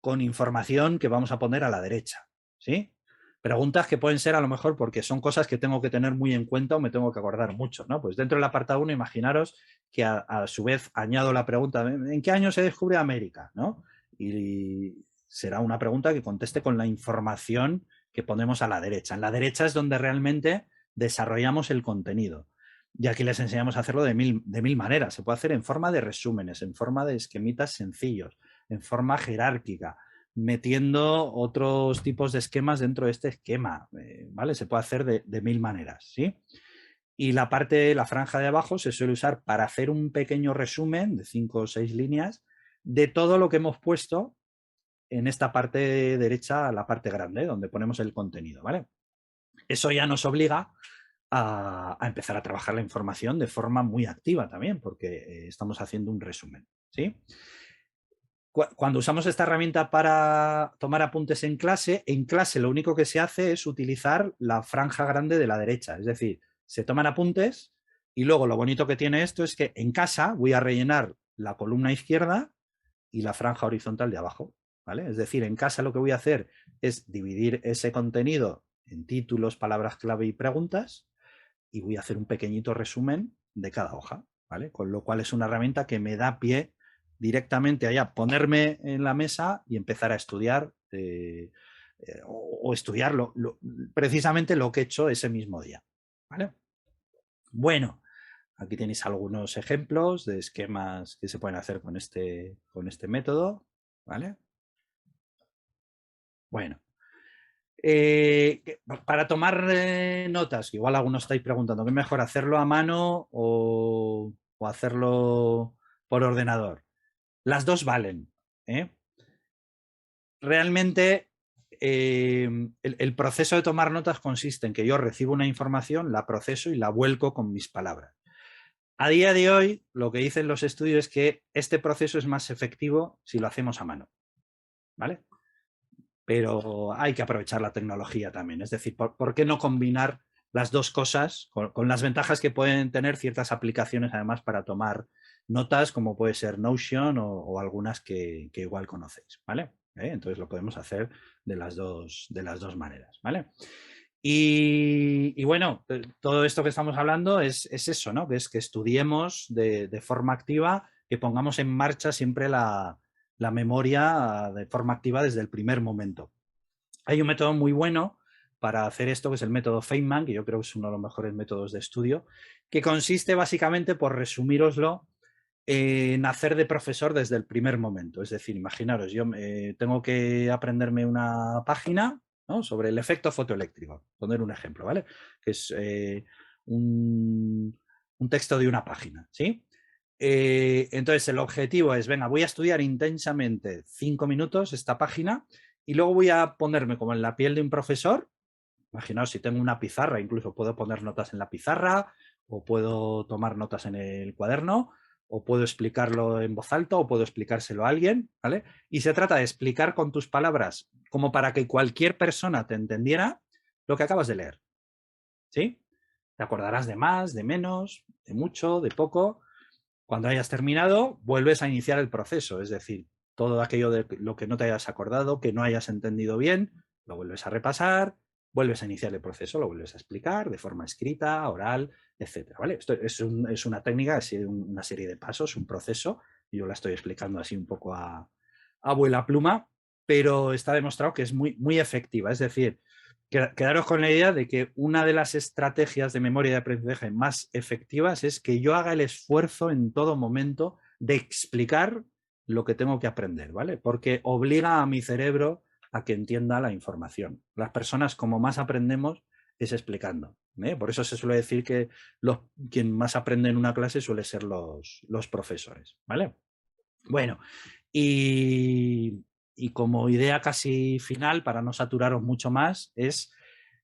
con información que vamos a poner a la derecha, ¿sí? Preguntas que pueden ser a lo mejor porque son cosas que tengo que tener muy en cuenta o me tengo que acordar mucho, ¿no? Pues dentro del apartado 1, imaginaros que a su vez añado la pregunta, ¿en qué año se descubre América? ¿No? Y será una pregunta que conteste con la información que ponemos a la derecha. En la derecha es donde realmente desarrollamos el contenido. Y aquí les enseñamos a hacerlo de mil maneras. Se puede hacer en forma de resúmenes, en forma de esquemitas sencillos, en forma jerárquica, metiendo otros tipos de esquemas dentro de este esquema, ¿vale? Se puede hacer de 1000 maneras, ¿sí? Y la franja de abajo se suele usar para hacer un pequeño resumen de 5 o 6 líneas de todo lo que hemos puesto en esta parte derecha, la parte grande, donde ponemos el contenido, ¿vale? Eso ya nos obliga a empezar a trabajar la información de forma muy activa también, porque estamos haciendo un resumen, ¿sí? Cuando usamos esta herramienta para tomar apuntes en clase lo único que se hace es utilizar la franja grande de la derecha, es decir, se toman apuntes y luego lo bonito que tiene esto es que en casa voy a rellenar la columna izquierda y la franja horizontal de abajo, ¿vale? Es decir, en casa lo que voy a hacer es dividir ese contenido en títulos, palabras clave y preguntas y voy a hacer un pequeñito resumen de cada hoja, ¿vale? Con lo cual es una herramienta que me da pie directamente allá, ponerme en la mesa y empezar a estudiar o estudiar precisamente lo que he hecho ese mismo día, ¿vale? Bueno, aquí tenéis algunos ejemplos de esquemas que se pueden hacer con este método, ¿vale? Bueno, para tomar notas, igual algunos estáis preguntando, ¿qué es mejor, hacerlo a mano o hacerlo por ordenador? Las dos valen, ¿eh? Realmente el proceso de tomar notas consiste en que yo recibo una información, la proceso y la vuelco con mis palabras. A día de hoy, lo que dicen los estudios es que este proceso es más efectivo si lo hacemos a mano, ¿vale? Pero hay que aprovechar la tecnología también. Es decir, ¿por qué no combinar las dos cosas con las ventajas que pueden tener ciertas aplicaciones además para tomar notas, como puede ser Notion o algunas que igual conocéis, ¿vale? Entonces lo podemos hacer de las dos maneras, ¿vale? Y bueno, todo esto que estamos hablando es eso, ¿no? Que es que estudiemos de forma activa, que pongamos en marcha siempre la memoria de forma activa desde el primer momento. Hay un método muy bueno para hacer esto, que es el método Feynman, que yo creo que es uno de los mejores métodos de estudio, que consiste básicamente, por resumíroslo, en hacer de profesor desde el primer momento. Es decir, imaginaros, yo tengo que aprenderme una página, ¿no?, sobre el efecto fotoeléctrico, poner un ejemplo, ¿vale? Que es un texto de una página, ¿sí? Entonces el objetivo es, venga, voy a estudiar intensamente 5 minutos esta página y luego voy a ponerme como en la piel de un profesor. Imaginaos, si tengo una pizarra, incluso puedo poner notas en la pizarra o puedo tomar notas en el cuaderno o puedo explicarlo en voz alta o puedo explicárselo a alguien, ¿vale? Y se trata de explicar con tus palabras como para que cualquier persona te entendiera lo que acabas de leer, ¿sí? Te acordarás de más, de menos, de mucho, de poco. Cuando hayas terminado, vuelves a iniciar el proceso, es decir, todo aquello de lo que no te hayas acordado, que no hayas entendido bien, lo vuelves a repasar vuelves a iniciar el proceso, lo vuelves a explicar de forma escrita, oral, etcétera, ¿vale? Esto es una técnica, es una serie de pasos, un proceso. Yo la estoy explicando así un poco a vuela pluma, pero está demostrado que es muy, muy efectiva. Es decir, quedaros con la idea de que una de las estrategias de memoria y de aprendizaje más efectivas es que yo haga el esfuerzo en todo momento de explicar lo que tengo que aprender, ¿vale? Porque obliga a mi cerebro a que entienda la información. Las personas, como más aprendemos, es explicando. Por eso se suele decir que quien más aprende en una clase suele ser los profesores, ¿vale? Bueno, y como idea casi final, para no saturaros mucho más, es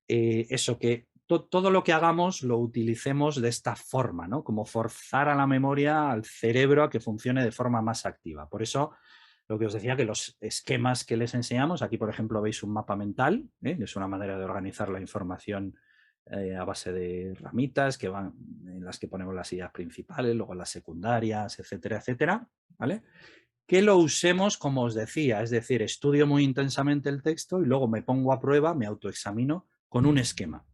eso, que todo lo que hagamos lo utilicemos de esta forma, ¿no? Como forzar a la memoria, al cerebro, a que funcione de forma más activa. Por eso, lo que os decía, que los esquemas que les enseñamos, aquí por ejemplo veis un mapa mental, que es una manera de organizar la información a base de ramitas que van, en las que ponemos las ideas principales, luego las secundarias, etcétera, etcétera, ¿vale? Que lo usemos como os decía, es decir, estudio muy intensamente el texto y luego me pongo a prueba, me autoexamino con un esquema.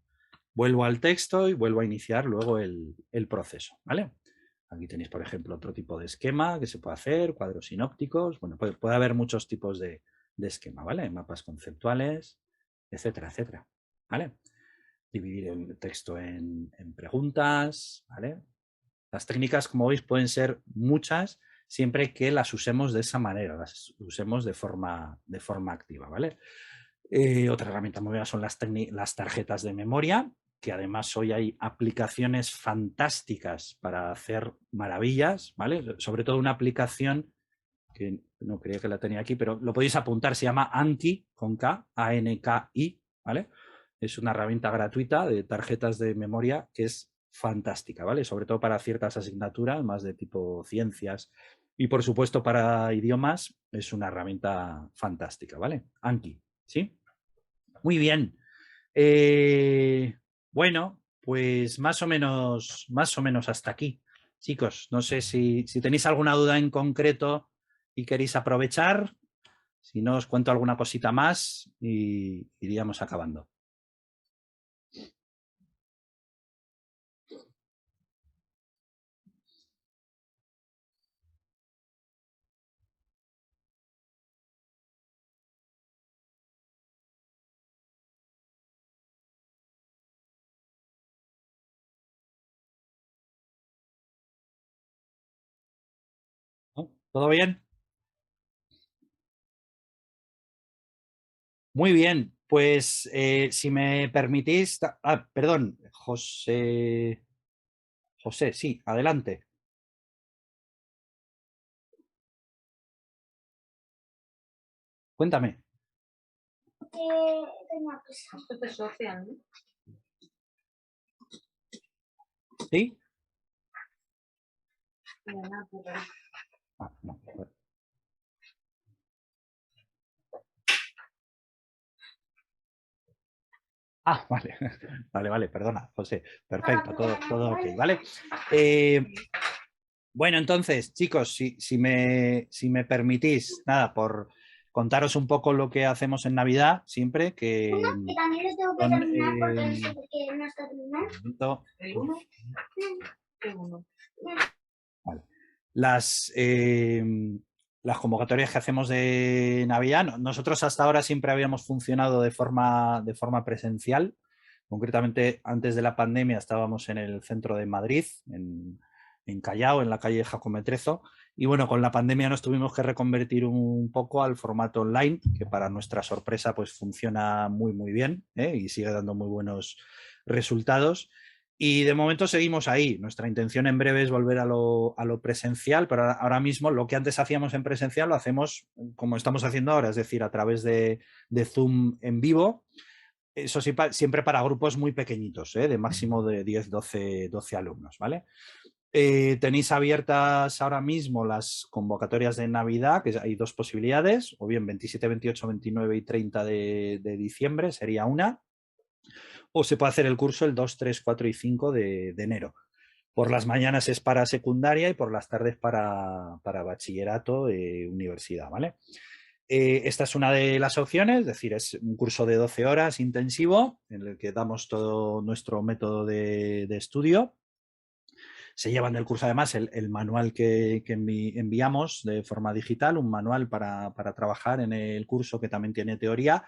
Vuelvo al texto y vuelvo a iniciar luego el proceso, ¿vale? Aquí tenéis, por ejemplo, otro tipo de esquema que se puede hacer, cuadros sinópticos, bueno, puede haber muchos tipos de esquema, ¿vale? Mapas conceptuales, etcétera, etcétera, ¿vale? Dividir el texto en preguntas, ¿vale? Las técnicas, como veis, pueden ser muchas siempre que las usemos de esa manera, las usemos de forma activa, ¿vale? Otra herramienta muy buena son las tarjetas de memoria, que además hoy hay aplicaciones fantásticas para hacer maravillas, ¿vale? Sobre todo una aplicación que no creía que la tenía aquí, pero lo podéis apuntar, se llama Anki, con K, A-N-K-I, ¿vale? Es una herramienta gratuita de tarjetas de memoria que es fantástica, ¿vale? Sobre todo para ciertas asignaturas, más de tipo ciencias, y por supuesto para idiomas es una herramienta fantástica, ¿vale? Anki, ¿sí? Muy bien. Bueno, pues más o menos hasta aquí. Chicos, no sé si tenéis alguna duda en concreto y queréis aprovechar. Si no, os cuento alguna cosita más y iríamos acabando. ¿No? ¿Todo bien? Muy bien. Pues si me permitís... perdón, José. José, sí, adelante. Cuéntame. ¿Sí? No. Vale. Vale, perdona, José. Perfecto, todo ok, ¿vale? Bueno, entonces, chicos, si me permitís, nada, por contaros un poco lo que hacemos en Navidad, siempre que también les tengo que terminar porque no está terminado. Vale. Las convocatorias que hacemos de Navidad, nosotros hasta ahora siempre habíamos funcionado de forma presencial. Concretamente, antes de la pandemia estábamos en el centro de Madrid, en Callao, en la calle Jacometrezo. Y bueno, con la pandemia nos tuvimos que reconvertir un poco al formato online, que para nuestra sorpresa pues funciona muy, muy bien, y sigue dando muy buenos resultados. Y de momento seguimos ahí. Nuestra intención en breve es volver a lo presencial, pero ahora mismo lo que antes hacíamos en presencial lo hacemos como estamos haciendo ahora, es decir, a través de Zoom en vivo. Eso sí, siempre para grupos muy pequeñitos, de máximo de 10, 12 alumnos, ¿vale? Tenéis abiertas ahora mismo las convocatorias de Navidad, que hay dos posibilidades, o bien 27, 28, 29 y 30 de diciembre sería una, o se puede hacer el curso el 2, 3, 4 y 5 de enero. Por las mañanas es para secundaria y por las tardes para bachillerato, universidad, ¿vale? Esta es una de las opciones, es decir, es un curso de 12 horas intensivo en el que damos todo nuestro método de estudio. Se llevan del curso además el manual que enviamos de forma digital, un manual para trabajar en el curso que también tiene teoría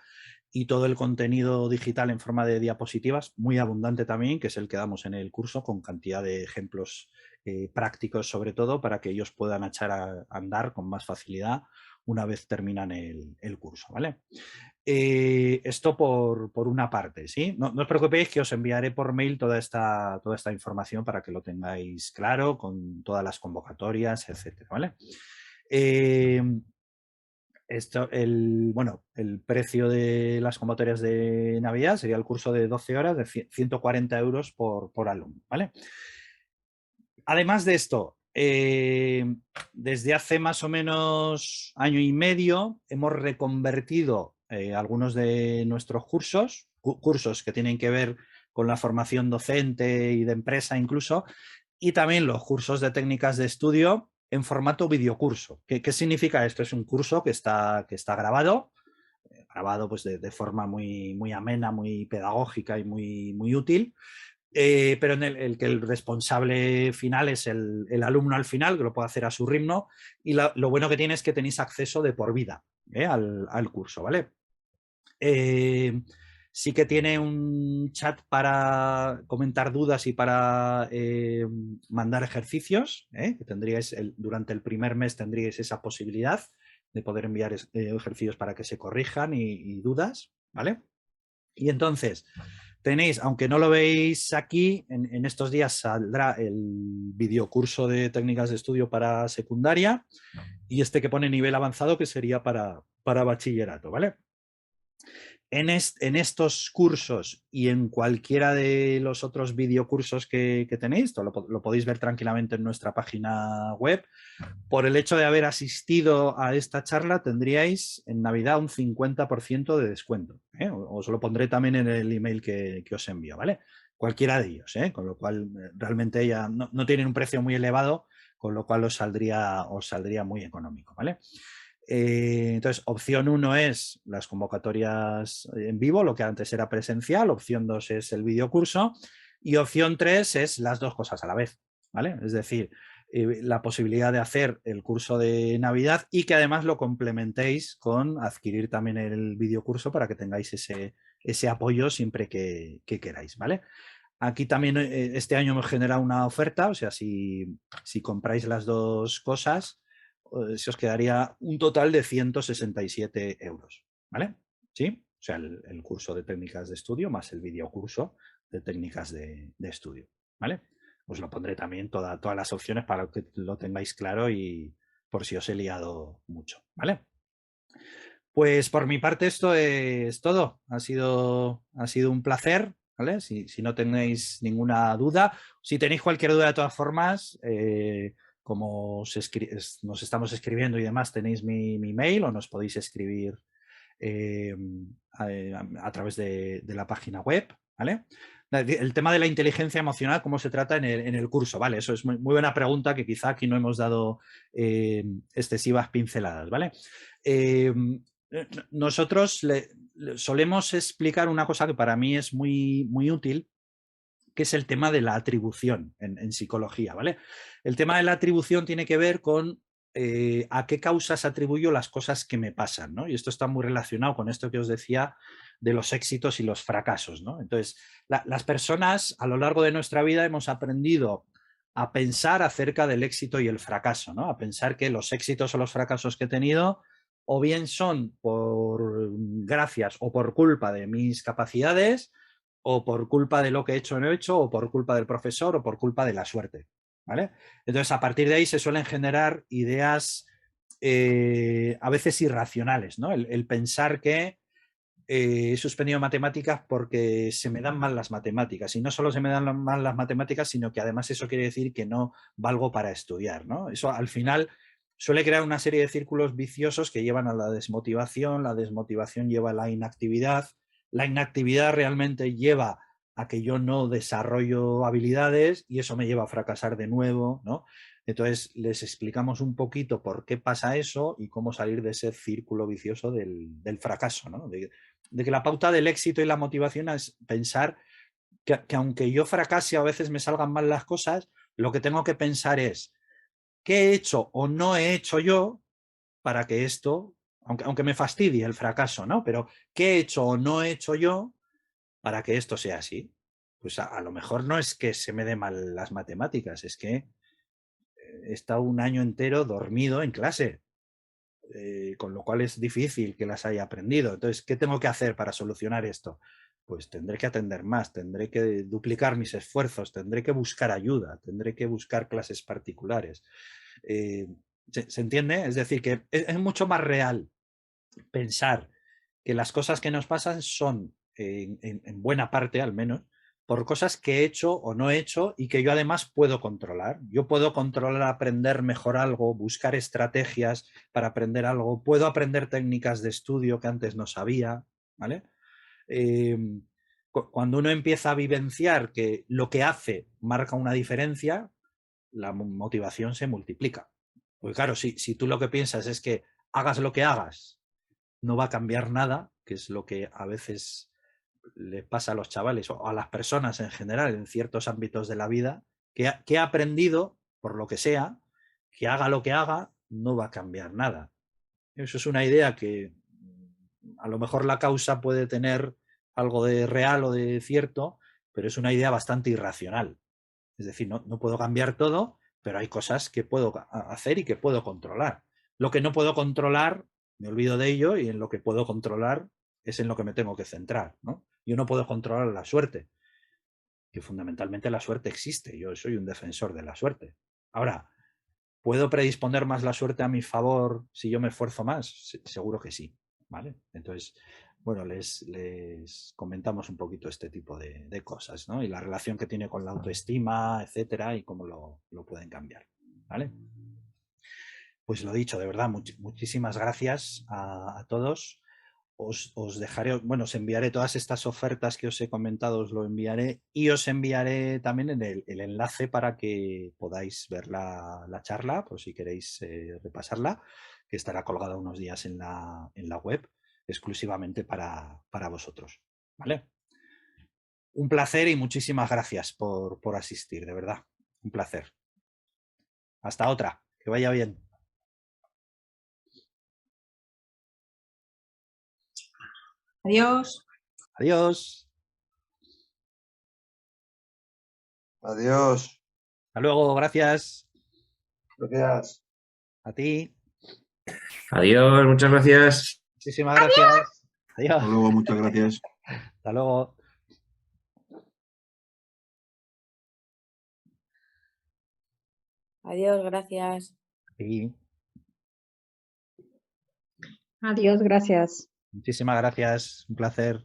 y todo el contenido digital en forma de diapositivas, muy abundante también, que es el que damos en el curso con cantidad de ejemplos prácticos sobre todo para que ellos puedan echar a andar con más facilidad una vez terminan el curso, ¿vale? Esto por una parte, ¿sí? No os preocupéis que os enviaré por mail toda esta información para que lo tengáis claro con todas las convocatorias, etcétera, ¿vale? Bueno, el precio de las convocatorias de Navidad sería el curso de 12 horas de 140 euros por alumno, ¿vale? Además de esto, desde hace más o menos año y medio hemos reconvertido algunos de nuestros cursos que tienen que ver con la formación docente y de empresa incluso, y también los cursos de técnicas de estudio en formato videocurso. ¿Qué significa esto? Es un curso que está grabado pues de forma muy amena, muy pedagógica y muy útil, pero en el que el responsable final es el alumno al final, que lo puede hacer a su ritmo, y lo bueno que tiene es que tenéis acceso de por vida al curso, ¿vale? Sí que tiene un chat para comentar dudas y para mandar ejercicios, que tendríais durante el primer mes tendríais esa posibilidad de poder enviar ejercicios para que se corrijan y dudas, ¿vale? Y entonces, tenéis, aunque no lo veis aquí, en estos días saldrá el videocurso de técnicas de estudio para secundaria y este que pone nivel avanzado que sería para bachillerato, ¿vale? En estos cursos y en cualquiera de los otros videocursos que tenéis, lo podéis ver tranquilamente en nuestra página web, por el hecho de haber asistido a esta charla tendríais en Navidad un 50% de descuento. Os lo pondré también en el email que os envío, ¿vale? Cualquiera de ellos, con lo cual realmente ya no tienen un precio muy elevado, con lo cual os saldría muy económico, ¿vale? Entonces, opción 1 es las convocatorias en vivo, lo que antes era presencial, opción 2 es el videocurso y opción 3 es las dos cosas a la vez, ¿vale? Es decir, la posibilidad de hacer el curso de Navidad y que además lo complementéis con adquirir también el videocurso para que tengáis ese apoyo siempre que queráis, ¿vale? Aquí también este año hemos generado una oferta, o sea, si compráis las dos cosas, se os quedaría un total de 167 euros, ¿vale? ¿Sí? O sea, el curso de técnicas de estudio más el videocurso de técnicas de estudio, ¿vale? Os lo pondré también todas las opciones para que lo tengáis claro y por si os he liado mucho, ¿vale? Pues por mi parte esto es todo. Ha sido un placer, ¿vale? Si no tenéis ninguna duda, si tenéis cualquier duda de todas formas, como nos estamos escribiendo y demás, tenéis mi mail o nos podéis escribir eh, a través de la página web, ¿vale? El tema de la inteligencia emocional, ¿cómo se trata en el curso? Vale, eso es muy buena pregunta que quizá aquí no hemos dado excesivas pinceladas, ¿vale? Nosotros solemos explicar una cosa que para mí es muy útil, que es el tema de la atribución en psicología, ¿vale? El tema de la atribución tiene que ver con a qué causas atribuyo las cosas que me pasan, ¿no? Y esto está muy relacionado con esto que os decía de los éxitos y los fracasos, ¿no? Entonces, las personas a lo largo de nuestra vida hemos aprendido a pensar acerca del éxito y el fracaso, ¿no? A pensar que los éxitos o los fracasos que he tenido o bien son por gracias o por culpa de mis capacidades, o por culpa de lo que he hecho o no he hecho, o por culpa del profesor, o por culpa de la suerte, ¿vale? Entonces, a partir de ahí se suelen generar ideas a veces irracionales, ¿no? El pensar que he suspendido matemáticas porque se me dan mal las matemáticas. Y no solo se me dan mal las matemáticas, sino que además eso quiere decir que no valgo para estudiar, ¿no? Eso al final suele crear una serie de círculos viciosos que llevan a la desmotivación lleva a la inactividad realmente lleva a que yo no desarrollo habilidades y eso me lleva a fracasar de nuevo, ¿no? Entonces les explicamos un poquito por qué pasa eso y cómo salir de ese círculo vicioso del fracaso, ¿no? De que la pauta del éxito y la motivación es pensar que aunque yo fracase o a veces me salgan mal las cosas, lo que tengo que pensar es qué he hecho o no he hecho yo para que esto, aunque me fastidie el fracaso, ¿no? Pero ¿qué he hecho o no he hecho yo para que esto sea así? Pues a lo mejor no es que se me dé mal las matemáticas, es que he estado un año entero dormido en clase, con lo cual es difícil que las haya aprendido. Entonces, ¿qué tengo que hacer para solucionar esto? Pues tendré que atender más, tendré que duplicar mis esfuerzos, tendré que buscar ayuda, tendré que buscar clases particulares. ¿Se entiende? Es decir, que es mucho más real pensar que las cosas que nos pasan son, en buena parte al menos, por cosas que he hecho o no he hecho y que yo además puedo controlar. Yo puedo controlar aprender mejor algo, buscar estrategias para aprender algo, puedo aprender técnicas de estudio que antes no sabía, ¿vale? Eh, cuando uno empieza a vivenciar que lo que hace marca una diferencia, la motivación se multiplica. Porque claro, si tú lo que piensas es que hagas lo que hagas, no va a cambiar nada, que es lo que a veces le pasa a los chavales o a las personas en general en ciertos ámbitos de la vida, que ha aprendido, por lo que sea, que haga lo que haga, no va a cambiar nada. Eso es una idea que a lo mejor la causa puede tener algo de real o de cierto, pero es una idea bastante irracional. Es decir, no puedo cambiar todo, pero hay cosas que puedo hacer y que puedo controlar. Lo que no puedo controlar, me olvido de ello y en lo que puedo controlar es en lo que me tengo que centrar, ¿no? Yo no puedo controlar la suerte, que fundamentalmente la suerte existe. Yo soy un defensor de la suerte. Ahora, ¿puedo predisponer más la suerte a mi favor si yo me esfuerzo más? Seguro que sí, ¿vale? Entonces, bueno, les comentamos un poquito este tipo de cosas, ¿no? Y la relación que tiene con la autoestima, etcétera, y cómo lo pueden cambiar, ¿vale? Pues lo dicho, de verdad, muchísimas gracias a todos. Os dejaré, bueno, os enviaré todas estas ofertas que os he comentado, os lo enviaré y os enviaré también el enlace para que podáis ver la charla, por si queréis repasarla, que estará colgada unos días en la web exclusivamente para vosotros. ¿Vale? Un placer y muchísimas gracias por asistir, de verdad. Un placer. Hasta otra. Que vaya bien. Adiós. Adiós. Adiós. Hasta luego. Gracias. Gracias. A ti. Adiós, muchas gracias. Muchísimas gracias. Adiós. Hasta luego, muchas gracias. Hasta luego. Adiós, gracias. Sí. Adiós, gracias. Muchísimas gracias. Un placer.